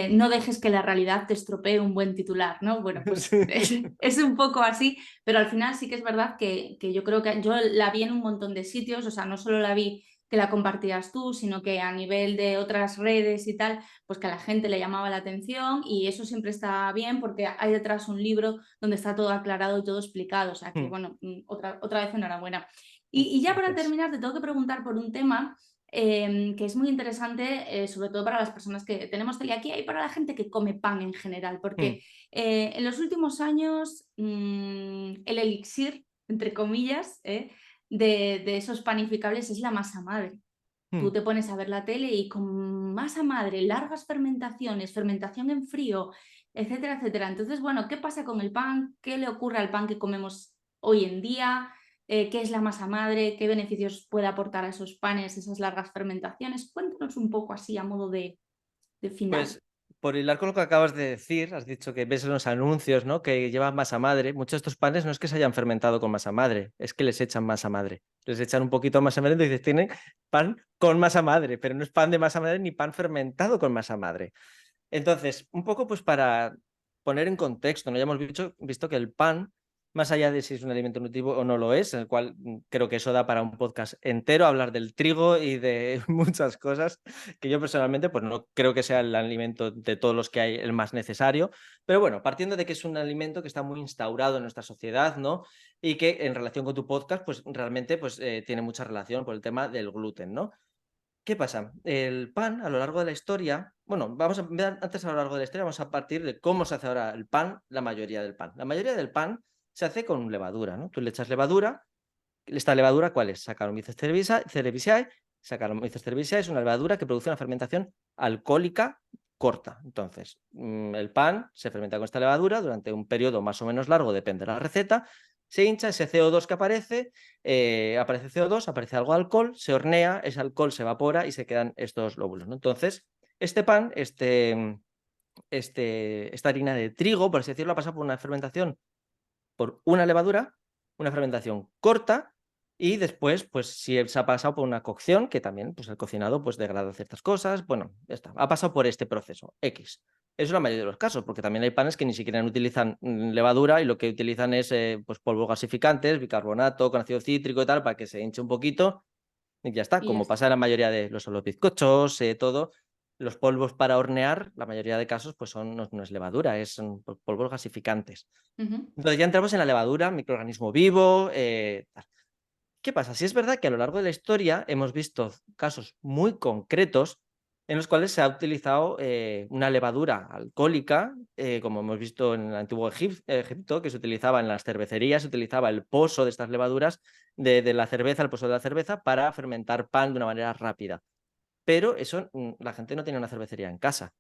no dejes que la realidad te estropee un buen titular, ¿no? Bueno, pues Sí. es un poco así, pero al final sí que es verdad que yo creo que yo la vi en un montón de sitios, o sea, no solo la vi que la compartías tú, sino que a nivel de otras redes y tal, pues que a la gente le llamaba la atención, y eso siempre está bien porque hay detrás un libro donde está todo aclarado y todo explicado, o sea que bueno, otra vez enhorabuena. Y ya para Gracias. terminar, te tengo que preguntar por un tema que es muy interesante, sobre todo para las personas que tenemos celiaquía y para la gente que come pan en general, porque en los últimos años el elixir, entre comillas, de esos panificables es la masa madre. tú te pones a ver la tele y con masa madre, largas fermentaciones, fermentación en frío, etcétera, etcétera. Entonces, bueno, ¿qué pasa con el pan? ¿Qué le ocurre al pan que comemos hoy en día? ¿Qué es la masa madre? ¿Qué beneficios puede aportar a esos panes, esas largas fermentaciones? Cuéntanos un poco así a modo de final. Pues por hilar con lo que acabas de decir, has dicho que ves en los anuncios, ¿no? Que llevan masa madre. Muchos de estos panes no es que se hayan fermentado con masa madre, es que les echan masa madre. Les echan un poquito de masa madre y dices, tienen pan con masa madre, pero no es pan de masa madre ni pan fermentado con masa madre. Entonces, un poco pues para poner en contexto, ¿no? Ya hemos visto que el pan, más allá de si es un alimento nutritivo o no lo es, en el cual creo que eso da para un podcast entero, hablar del trigo y de muchas cosas, que yo personalmente pues no creo que sea el alimento de todos los que hay el más necesario, pero bueno, partiendo de que es un alimento que está muy instaurado en nuestra sociedad, ¿no? Y que en relación con tu podcast, pues realmente pues, tiene mucha relación por el tema del gluten, ¿no? ¿Qué pasa? El pan a lo largo de la historia, bueno, vamos a antes a lo largo de la historia, vamos a partir de cómo se hace ahora el pan, la mayoría del pan. La mayoría del pan se hace con levadura, ¿no? Tú le echas levadura, ¿esta levadura cuál es? Saccharomyces cerevisiae. Saccharomyces cerevisiae es una levadura que produce una fermentación alcohólica corta. Entonces, el pan se fermenta con esta levadura durante un periodo más o menos largo, depende de la receta, se hincha, ese CO2 que aparece, aparece CO2, aparece algo de alcohol, se hornea, ese alcohol se evapora y se quedan estos lóbulos, ¿no? Entonces, este pan, esta harina de trigo, por así decirlo, ha pasado por una fermentación, por una levadura, una fermentación corta, y después, pues si se ha pasado por una cocción, que también, pues el cocinado, pues degrada ciertas cosas, bueno, ya está, ha pasado por este proceso, X. Eso es la mayoría de los casos, porque también hay panes que ni siquiera utilizan levadura y lo que utilizan es pues polvos gasificantes, bicarbonato, con ácido cítrico y tal, para que se hinche un poquito y ya está, Y como es, pasa en la mayoría de los bizcochos, todo. Los polvos para hornear, la mayoría de casos, pues no es levadura, son polvos gasificantes. Ujú. Entonces ya entramos en la levadura, microorganismo vivo. Tal. ¿Qué pasa? Sí es verdad que a lo largo de la historia hemos visto casos muy concretos en los cuales se ha utilizado una levadura alcohólica, como hemos visto en el antiguo Egipto, que se utilizaba en las cervecerías, se utilizaba el pozo de estas levaduras de la cerveza, el pozo de la cerveza, para fermentar pan de una manera rápida. Pero eso, la gente no tenía una cervecería en casa.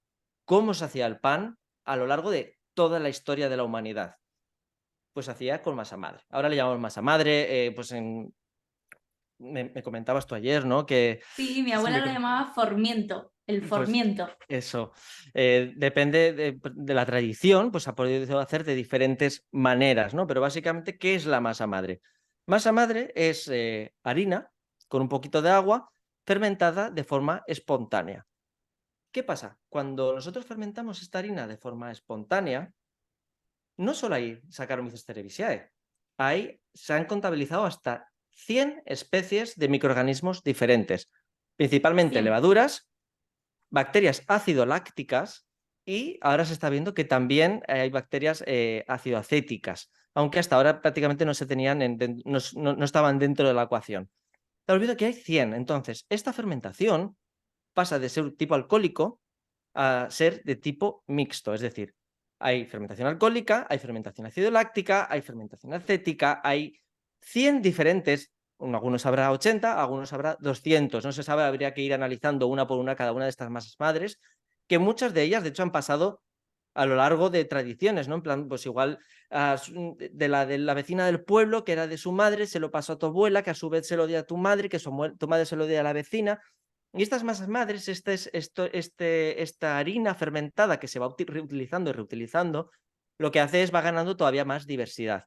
¿Cómo se hacía el pan a lo largo de toda la historia de la humanidad? Pues se hacía con masa madre. Ahora le llamamos masa madre, pues me comentabas tú ayer, ¿no? Que Sí, mi se abuela me lo llamaba formiento, el pues formiento. eso, depende de la tradición, pues ha podido hacer de diferentes maneras, ¿no? Pero básicamente, ¿qué es la masa madre? Masa madre es harina con un poquito de agua fermentada de forma espontánea. ¿Qué pasa? Cuando nosotros fermentamos esta harina de forma espontánea, no solo hay Saccharomyces cerevisiae, se han contabilizado hasta 100 especies de microorganismos diferentes, principalmente 100. levaduras, bacterias ácido-lácticas y ahora se está viendo que también hay bacterias ácido-acéticas, aunque hasta ahora prácticamente no se tenían no estaban dentro de la ecuación. Te olvido que hay 100. Entonces, esta fermentación pasa de ser tipo alcohólico a ser de tipo mixto, es decir, hay fermentación alcohólica, hay fermentación ácido-láctica, hay fermentación acética, hay 100 diferentes, algunos habrá 80, algunos habrá 200, no se sabe, habría que ir analizando una por una cada una de estas masas madres, que muchas de ellas, de hecho, han pasado a lo largo de tradiciones, ¿no? En plan, pues igual de la vecina del pueblo, que era de su madre, se lo pasó a tu abuela, que a su vez se lo dio a tu madre, que tu madre se lo dio a la vecina, y estas masas madres, esta harina fermentada que se va reutilizando y reutilizando, lo que hace es va ganando todavía más diversidad.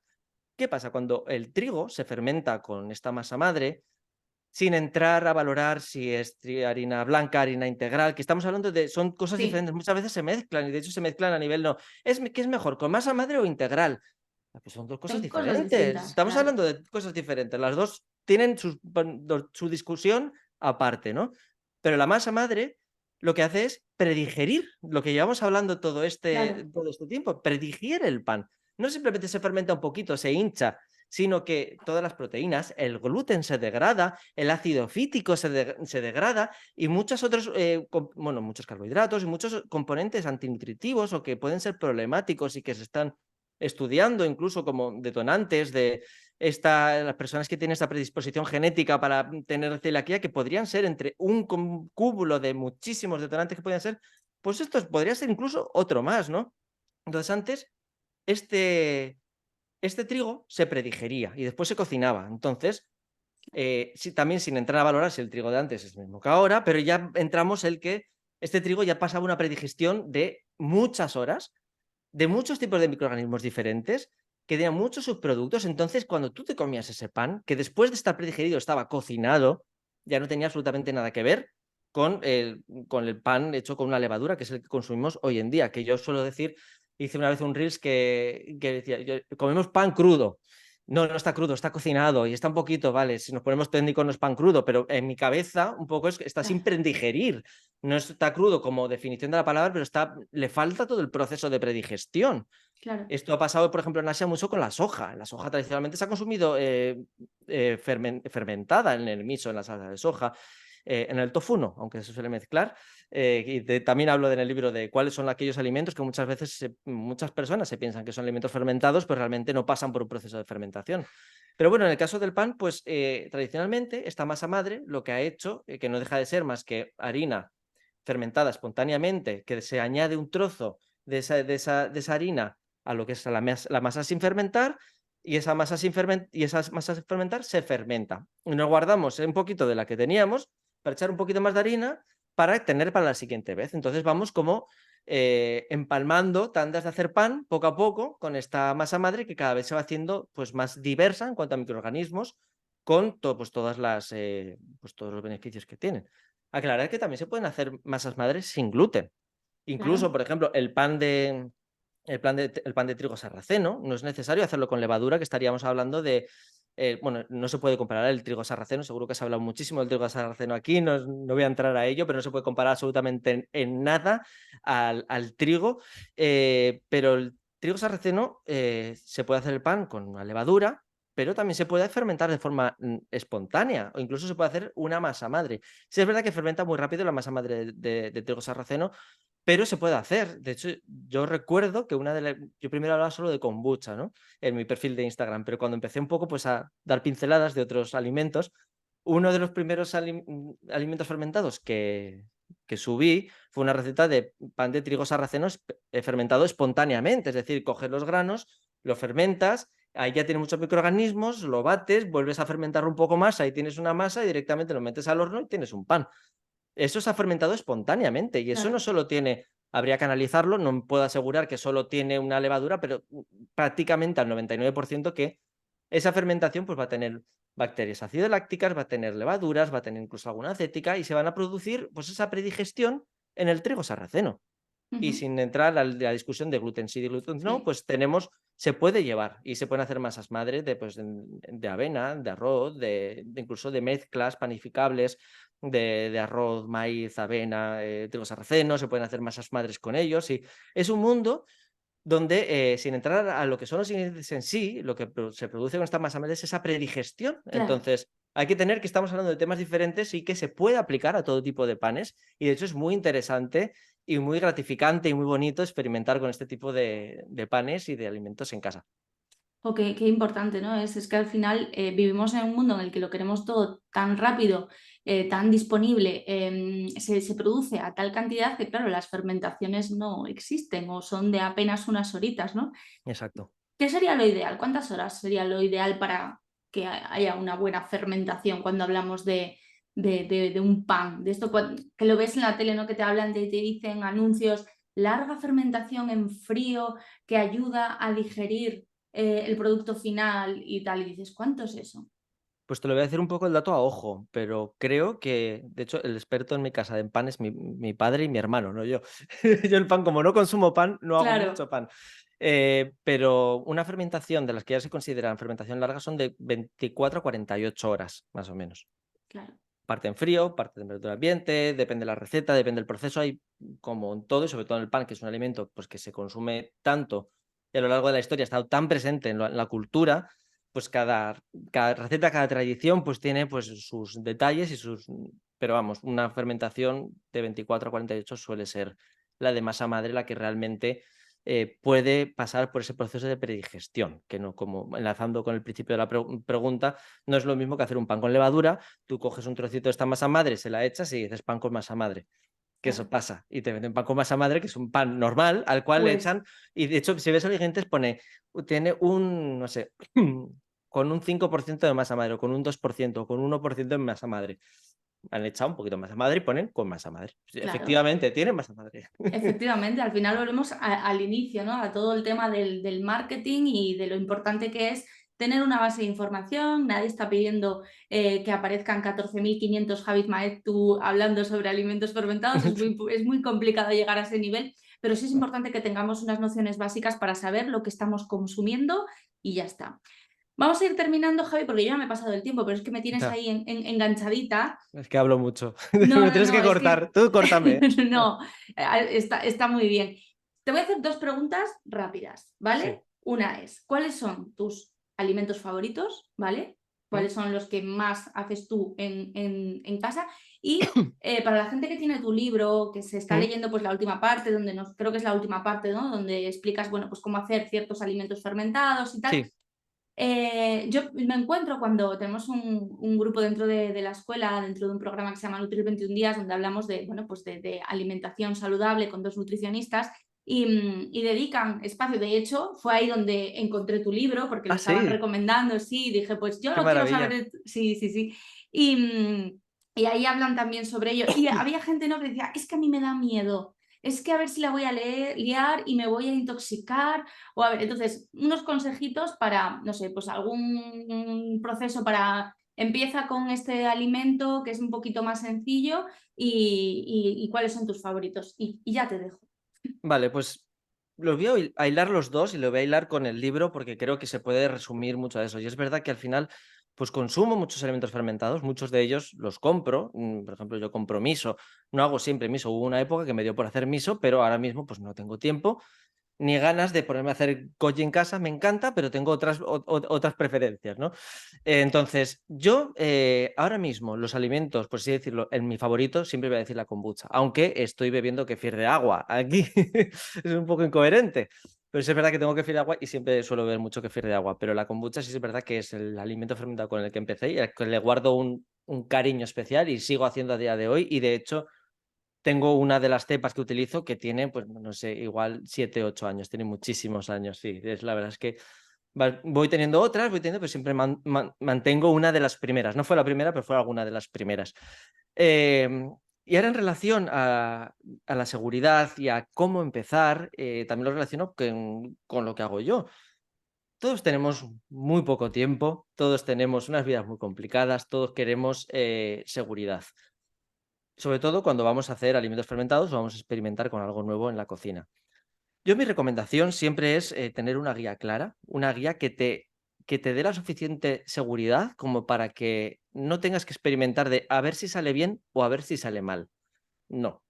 ¿Qué pasa? Cuando el trigo se fermenta con esta masa madre, sin entrar a valorar si es harina blanca, harina integral, que estamos hablando de, son cosas Sí, diferentes, muchas veces se mezclan, y de hecho se mezclan a nivel no. ¿Qué es mejor, con masa madre o integral? Pues son dos cosas son cosas diferentes. distintas, Estamos claro. hablando de cosas diferentes. Las dos tienen su discusión aparte, ¿no? Pero la masa madre lo que hace es predigerir lo que llevamos hablando Claro. todo este tiempo, predigiere el pan. No simplemente se fermenta un poquito, se hincha, sino que todas las proteínas, el gluten se degrada, el ácido fítico se degrada y muchos otros, muchos carbohidratos y muchos componentes antinutritivos o que pueden ser problemáticos y que se están estudiando incluso como detonantes las personas que tienen esta predisposición genética para tener celiaquía, que podrían ser entre un cúmulo de muchísimos detonantes que podrían ser, pues esto podría ser incluso otro más, ¿no? Entonces antes este, este trigo se predigería y después se cocinaba. Entonces, sí, también sin entrar a valorar si el trigo de antes es el mismo que ahora, pero ya entramos el que este trigo ya pasaba una predigestión de muchas horas, de muchos tipos de microorganismos diferentes, que tenían muchos subproductos. Entonces, cuando tú te comías ese pan, que después de estar predigerido estaba cocinado, ya no tenía absolutamente nada que ver con el pan hecho con una levadura, que es el que consumimos hoy en día. Que yo suelo decir, hice una vez un Reels que decía, comemos pan crudo. No, no está crudo, está cocinado y está un poquito, vale, si nos ponemos técnicos no es pan crudo, pero en mi cabeza un poco es que está sin predigerir. No está crudo como definición de la palabra, pero le falta todo el proceso de predigestión. Claro, Esto ha pasado, por ejemplo, en Asia mucho con la soja. La soja tradicionalmente se ha consumido fermentada en el miso, en la salsa de soja. En el tofu no, aunque se suele mezclar. También hablo en el libro de cuáles son aquellos alimentos que muchas veces muchas personas se piensan que son alimentos fermentados, pero realmente no pasan por un proceso de fermentación. Pero bueno, en el caso del pan, pues tradicionalmente esta masa madre lo que ha hecho, que no deja de ser más que harina fermentada espontáneamente, que se añade un trozo de esa harina a lo que es la masa sin fermentar, y esa masa sin fermentar se fermenta. Y nos guardamos un poquito de la que teníamos para echar un poquito más de harina para tener para la siguiente vez. Entonces vamos como empalmando tandas de hacer pan poco a poco con esta masa madre que cada vez se va haciendo pues, más diversa en cuanto a microorganismos con pues, todos los beneficios que tienen. Aclarar que también se pueden hacer masas madres sin gluten. Incluso, claro. por ejemplo, el pan de trigo sarraceno, no es necesario hacerlo con levadura, que estaríamos hablando de, bueno, no se puede comparar el trigo sarraceno, seguro que se ha hablado muchísimo del trigo sarraceno aquí, no voy a entrar a ello, pero no se puede comparar absolutamente en nada al trigo, pero el trigo sarraceno se puede hacer el pan con una levadura, pero también se puede fermentar de forma espontánea o incluso se puede hacer una masa madre. Sí es verdad que fermenta muy rápido la masa madre de trigo sarraceno, pero se puede hacer. De hecho, yo recuerdo que yo primero hablaba solo de kombucha, ¿no? En mi perfil de Instagram, pero cuando empecé un poco pues, a dar pinceladas de otros alimentos, uno de los primeros alimentos fermentados que subí fue una receta de pan de trigo sarraceno fermentado espontáneamente, es decir, coges los granos, lo fermentas, ahí ya tiene muchos microorganismos, lo bates, vuelves a fermentarlo un poco más, ahí tienes una masa y directamente lo metes al horno y tienes un pan. Eso se ha fermentado espontáneamente y eso no Claro. solo tiene, habría que analizarlo, no puedo asegurar que solo tiene una levadura, pero prácticamente al 99% que esa fermentación pues va a tener bacterias acidolácticas, va a tener levaduras, va a tener incluso alguna acética y se van a producir pues esa predigestión en el trigo sarraceno. Y Ujú. sin entrar a la discusión de gluten sí, de gluten no, Sí, pues se puede llevar y se pueden hacer masas madre pues, de avena, de arroz, incluso de mezclas panificables de arroz, maíz, avena, trigo sarraceno, se pueden hacer masas madres con ellos. Y es un mundo donde, sin entrar a lo que son los ingredientes en sí, lo que se produce con esta masa madre es esa predigestión. claro. Entonces, hay que tener que estamos hablando de temas diferentes y que se puede aplicar a todo tipo de panes. Y de hecho es muy interesante y muy gratificante y muy bonito experimentar con este tipo de panes y de alimentos en casa. O qué importante, ¿no? Es que al final vivimos en un mundo en el que lo queremos todo tan rápido, tan disponible, se produce a tal cantidad que, claro, las fermentaciones no existen o son de apenas unas horitas, ¿no? Exacto. ¿Qué sería lo ideal? ¿Cuántas horas sería lo ideal para que haya una buena fermentación cuando hablamos de un pan? De esto que lo ves en la tele, ¿no? Que te hablan te dicen anuncios, larga fermentación en frío que ayuda a digerir el producto final y tal. Y dices, ¿cuánto es eso? Pues te lo voy a decir un poco el dato a ojo, pero creo que, de hecho, el experto en mi casa en pan es mi padre y mi hermano, no yo. Yo el pan, como no consumo pan, no hago Claro, mucho pan. Pero una fermentación de las que ya se consideran fermentación larga son de 24 a 48 horas, más o menos. claro. Parte en frío, parte en temperatura ambiente, depende de la receta, depende del proceso. Hay, como en todo, y sobre todo en el pan, que es un alimento pues, que se consume tanto y a lo largo de la historia ha estado tan presente en la cultura, pues cada receta, cada tradición, pues tiene pues, sus detalles y sus... Pero vamos, una fermentación de 24 a 48 suele ser la de masa madre, la que realmente puede pasar por ese proceso de predigestión, que no, como enlazando con el principio de la pregunta, no es lo mismo que hacer un pan con levadura. Tú coges un trocito de esta masa madre, se la echas y dices pan con masa madre. Que eso pasa, y te venden pan con masa madre, que es un pan normal, al cual le Pues echan, y de hecho, si ves los ingredientes, tiene un, no sé, con un 5% de masa madre, o con un 2%, o con un 1% de masa madre. Han echado un poquito de masa madre y ponen con masa madre. claro. Efectivamente, tienen masa madre. Efectivamente, al final volvemos al inicio, ¿no? A todo el tema del marketing y de lo importante que es tener una base de información. Nadie está pidiendo que aparezcan 14.500 Javis Maeztu hablando sobre alimentos fermentados. Es muy complicado llegar a ese nivel, pero sí es importante que tengamos unas nociones básicas para saber lo que estamos consumiendo y ya está. Vamos a ir terminando, Javi, porque yo ya me he pasado el tiempo, pero es que me tienes Ya, ahí enganchadita. es que hablo mucho. No, Me no, tienes no, que es que cortar. Tú córtame. no, está muy bien. Te voy a hacer dos preguntas rápidas, Sí. ¿vale? Una es, ¿cuáles son tus alimentos favoritos? ¿Vale? ¿Mm? ¿Cuáles son los que más haces tú en casa? Y para la gente que tiene tu libro, que se está ¿Mm? leyendo pues la última parte, donde creo que es la última parte, ¿no? Donde explicas, bueno, pues cómo hacer ciertos alimentos fermentados y tal. Sí. Yo me encuentro cuando tenemos un grupo dentro de la escuela, dentro de un programa que se llama Nutrir 21 días, donde hablamos de, bueno, pues de alimentación saludable con dos nutricionistas y dedican espacio. De hecho, fue ahí donde encontré tu libro, porque lo Ah, estaban sí. recomendando, sí, y dije, pues yo Qué lo quiero saber. maravilla. Sí, sí, sí. Y ahí hablan también sobre ello. Y había gente, ¿no?, que decía, es que a mí me da miedo. Es que a ver si la voy a liar y me voy a intoxicar. O a ver, entonces, unos consejitos para, no sé, pues algún proceso para empieza con este alimento que es un poquito más sencillo y cuáles son tus favoritos. Y ya te dejo. Vale, pues los voy a hilar los dos y lo voy a hilar con el libro porque creo que se puede resumir mucho de eso. Y es verdad que al final, pues consumo muchos alimentos fermentados, muchos de ellos los compro. Por ejemplo, yo compro miso, no hago siempre miso. Hubo una época que me dio por hacer miso, pero ahora mismo pues no tengo tiempo ni ganas de ponerme a hacer koji en casa. Me encanta, pero tengo otras preferencias, ¿no? Entonces, yo ahora mismo los alimentos, por así decirlo, en mi favorito siempre voy a decir la kombucha, aunque estoy bebiendo kefir de agua aquí. Es un poco incoherente, pero sí es verdad que tengo kefir de agua y siempre suelo beber mucho kefir de agua, pero la kombucha sí es verdad que es el alimento fermentado con el que empecé y al que le guardo un cariño especial y sigo haciendo a día de hoy. Y de hecho tengo una de las cepas que utilizo que tiene, pues no sé, igual 7, 8 años, tiene muchísimos años, sí. La verdad es que voy teniendo otras, voy teniendo, pero siempre mantengo una de las primeras. No fue la primera, pero fue alguna de las primeras. Y ahora en relación a la seguridad y a cómo empezar, también lo relaciono con lo que hago yo. Todos tenemos muy poco tiempo, todos tenemos unas vidas muy complicadas, todos queremos seguridad. Sobre todo cuando vamos a hacer alimentos fermentados o vamos a experimentar con algo nuevo en la cocina. Mi recomendación siempre es tener una guía clara, una guía que te dé la suficiente seguridad como para que no tengas que experimentar de a ver si sale bien o a ver si sale mal. No.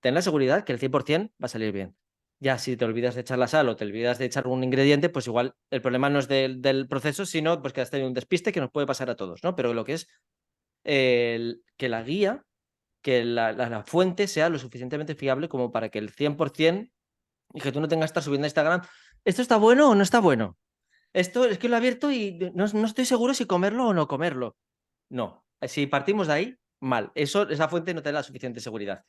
Ten la seguridad que el 100% va a salir bien. Ya si te olvidas de echar la sal o te olvidas de echar un ingrediente, pues igual el problema no es del proceso, sino pues que has tenido un despiste que nos puede pasar a todos, ¿no? Pero lo que es que la guía, que la fuente sea lo suficientemente fiable como para que el 100% y que tú no tengas que estar subiendo a Instagram, ¿esto está bueno o no está bueno? Esto es que lo he abierto y no estoy seguro si comerlo o no comerlo. No, si partimos de ahí, mal. Esa fuente no te da la suficiente seguridad.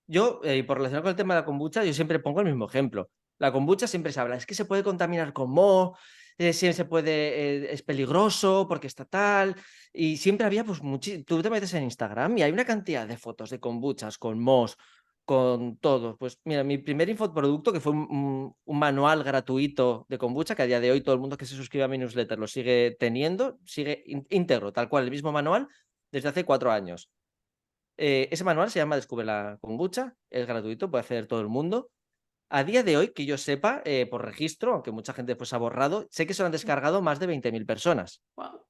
Yo, por relacionar con el tema de la kombucha, yo siempre pongo el mismo ejemplo. La kombucha siempre se habla, es que se puede contaminar con moho, siempre se puede, es peligroso porque está tal. Y siempre había, pues, tú te metes en Instagram y hay una cantidad de fotos de kombuchas con mohos, con todo. Pues mira, mi primer infoproducto, que fue un manual gratuito de kombucha, que a día de hoy todo el mundo que se suscribe a mi newsletter lo sigue teniendo, sigue íntegro, tal cual, el mismo manual, desde hace 4 años. Ese manual se llama Descubre la kombucha, es gratuito, puede acceder todo el mundo. A día de hoy, que yo sepa, por registro, aunque mucha gente pues ha borrado, sé que se lo han descargado más de 20.000 personas. Wow.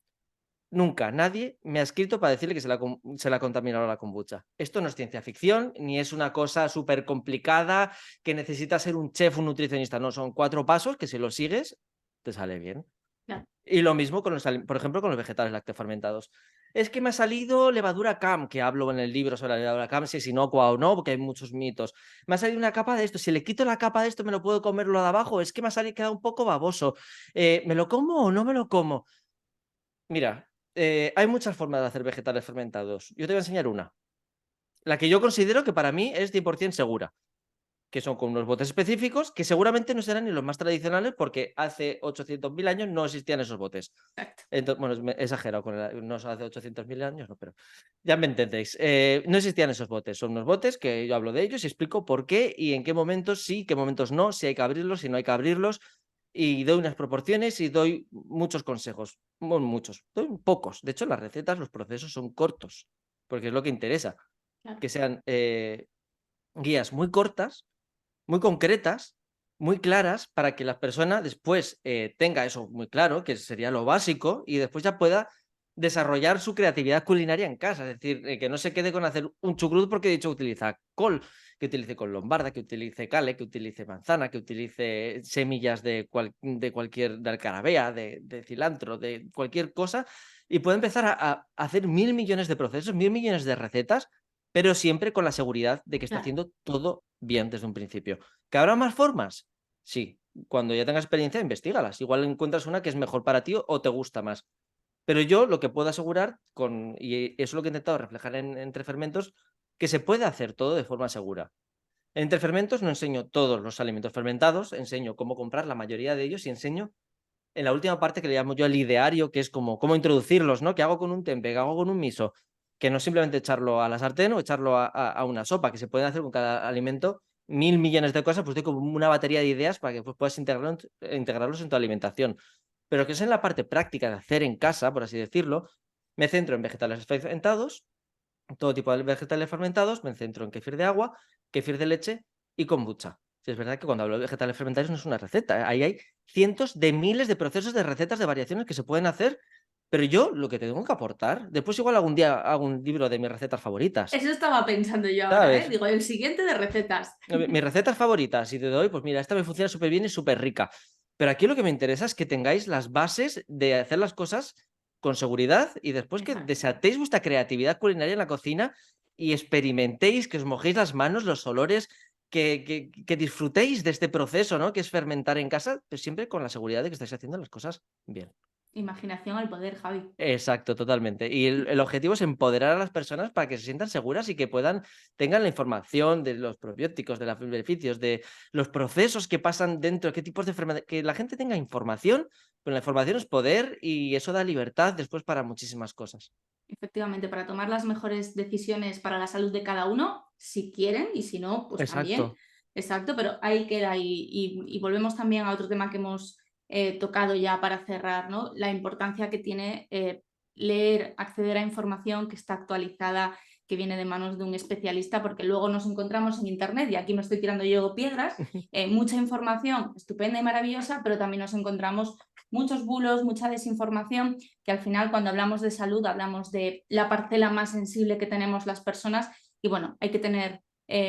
Nunca nadie me ha escrito para decirle que se la ha contaminado la kombucha. Esto no es ciencia ficción, ni es una cosa súper complicada que necesita ser un chef, un nutricionista. No, son 4 pasos que si los sigues, te sale bien. Claro. Y lo mismo con por ejemplo, con los vegetales lácteos fermentados. es que me ha salido levadura CAM, que hablo en el libro sobre la levadura CAM, si es inocua o no, porque hay muchos mitos. Me ha salido una capa de esto, si le quito la capa de esto, ¿me lo puedo comer lo de abajo? Es que me ha salido, queda un poco baboso. ¿Me lo como o no me lo como? Mira, hay muchas formas de hacer vegetales fermentados. Yo te voy a enseñar una. La que yo considero que para mí es 100% segura, que son con unos botes específicos que seguramente no serán ni los más tradicionales porque hace 800.000 años no existían esos botes. Exacto. Entonces, bueno, he exagerado, no hace 800.000 años, no, pero ya me entendéis. No existían esos botes, son unos botes que yo hablo de ellos y explico por qué y en qué momentos sí, qué momentos no, si hay que abrirlos, si no hay que abrirlos, y doy unas proporciones y doy muchos consejos. Bueno, muchos, doy pocos. De hecho, las recetas, los procesos son cortos, porque es lo que interesa, Claro. que sean guías muy cortas, muy concretas, muy claras, para que la persona después tenga eso muy claro, que sería lo básico, y después ya pueda desarrollar su creatividad culinaria en casa. Es decir, que no se quede con hacer un chucrut porque he dicho que utiliza col, que utilice col lombarda, que utilice cale, que utilice manzana, que utilice semillas de cualquier, de alcarabea, de cilantro, de cualquier cosa, y puede empezar a hacer 1.000 millones de procesos, 1.000 millones de recetas, pero siempre con la seguridad de que está Claro. haciendo todo bien desde un principio. ¿Que habrá más formas? Sí. Cuando ya tengas experiencia, investígalas. Igual encuentras una que es mejor para ti o te gusta más. Pero yo lo que puedo asegurar, y eso es lo que he intentado reflejar en Entre Fermentos, que se puede hacer todo de forma segura. En Entre Fermentos no enseño todos los alimentos fermentados, enseño cómo comprar la mayoría de ellos y enseño en la última parte que le llamo yo el ideario, que es como cómo introducirlos, ¿no? ¿Qué hago con un tempe? ¿Qué hago con un miso? Que no es simplemente echarlo a la sartén o echarlo a una sopa, que se pueden hacer con cada alimento 1.000 millones de cosas, pues estoy como una batería de ideas para que pues, puedas integrarlos en tu alimentación. Pero que es en la parte práctica de hacer en casa, por así decirlo, me centro en vegetales fermentados, todo tipo de vegetales fermentados, me centro en kefir de agua, kefir de leche y kombucha. Si es verdad que cuando hablo de vegetales fermentados no es una receta, ahí hay cientos de miles de procesos de recetas, de variaciones que se pueden hacer, pero yo lo que tengo que aportar, después igual algún día hago un libro de mis recetas favoritas, Eso estaba pensando yo ahora, ¿eh? ¿sabes? Digo, el siguiente de recetas. Mis recetas favoritas, y te doy, pues mira, esta me funciona súper bien y súper rica. Pero aquí lo que me interesa es que tengáis las bases de hacer las cosas con seguridad y después que Exacto. desatéis vuestra creatividad culinaria en la cocina y experimentéis, que os mojéis las manos, los olores, que disfrutéis de este proceso, ¿no? Que es fermentar en casa, pero siempre con la seguridad de que estáis haciendo las cosas bien. Imaginación al poder, Javi. Exacto, totalmente. Y el objetivo es empoderar a las personas para que se sientan seguras y que tengan la información de los probióticos, de los beneficios, de los procesos que pasan dentro, qué tipos de enfermedades, que la gente tenga información, pero la información es poder y eso da libertad después para muchísimas cosas. Efectivamente, para tomar las mejores decisiones para la salud de cada uno, si quieren, y si no, pues también. Exacto. Exacto, pero ahí queda. Y volvemos también a otro tema que hemos tocado ya para cerrar, ¿no? La importancia que tiene leer, acceder a información que está actualizada, que viene de manos de un especialista, porque luego nos encontramos en Internet, y aquí me estoy tirando yo piedras, mucha información estupenda y maravillosa, pero también nos encontramos muchos bulos, mucha desinformación, que al final cuando hablamos de salud hablamos de la parcela más sensible que tenemos las personas y bueno, hay que tener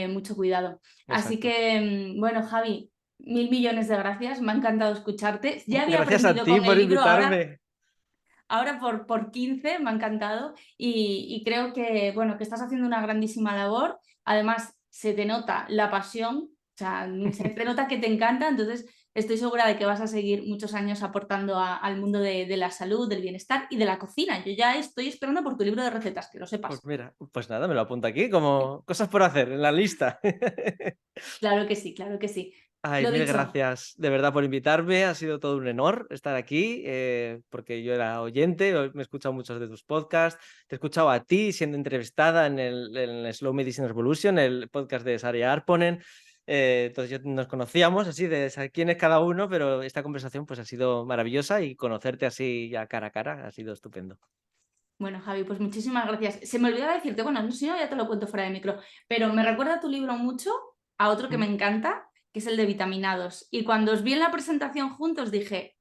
mucho cuidado. Así Exacto. que, bueno, Javi, 1.000 millones de gracias, me ha encantado escucharte. Ya había Gracias a aprendido ti con el por libro, invitarme. ahora por 15, me ha encantado y creo que, bueno, que estás haciendo una grandísima labor. Además, se te nota la pasión, o sea, se te nota que te encanta, entonces estoy segura de que vas a seguir muchos años aportando al mundo de la salud, del bienestar y de la cocina. Yo ya estoy esperando por tu libro de recetas, que lo Pues sepas. mira, pues nada, me lo apunto aquí como cosas por hacer en la lista. Claro que sí, claro que sí. Ay, Lo mil dicho, gracias de verdad por invitarme. Ha sido todo un honor estar aquí, porque yo era oyente, me he escuchado muchos de tus podcasts, te he escuchado a ti siendo entrevistada en el Slow Medicine Revolution, el podcast de Saria Arponen. Entonces nos conocíamos así de saber quién es cada uno, pero esta conversación pues ha sido maravillosa y conocerte así ya cara a cara ha sido estupendo. bueno, Javi, pues muchísimas gracias. Se me olvidaba decirte, bueno, no, si no, ya te lo cuento fuera de micro, pero me recuerda tu libro mucho a otro que me Mm. encanta, que es el de Vitaminados. Y cuando os vi en la presentación juntos dije,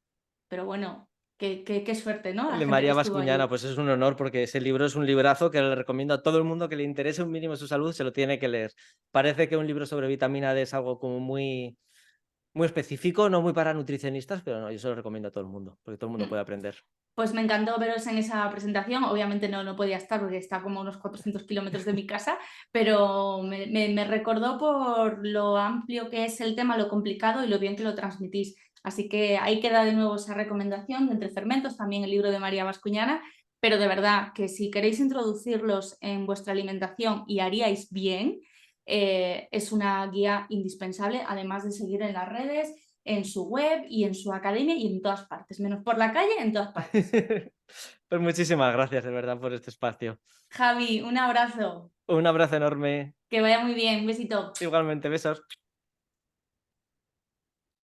pero bueno, qué suerte, ¿no? El La de gente que María estuvo Bascuñana, allí. pues es un honor porque ese libro es un librazo que le recomiendo a todo el mundo que le interese un mínimo su salud, se lo tiene que leer. Parece que un libro sobre vitamina D es algo como muy, muy específico, no muy para nutricionistas, pero no, yo se lo recomiendo a todo el mundo, porque todo el mundo Mm. puede aprender. Pues me encantó veros en esa presentación. Obviamente no podía estar porque está como a unos 400 kilómetros de mi casa, pero me recordó por lo amplio que es el tema, lo complicado y lo bien que lo transmitís. Así que ahí queda de nuevo esa recomendación de Entre Fermentos, también el libro de María Bascuñana, pero de verdad que si queréis introducirlos en vuestra alimentación y haríais bien, es una guía indispensable, además de seguir en las redes, en su web y en su academia y en todas partes, menos por la calle, en todas partes. Pues muchísimas gracias, de verdad, por este espacio. Javi, un abrazo, Un abrazo enorme. que vaya muy bien, un besito. Igualmente, besos.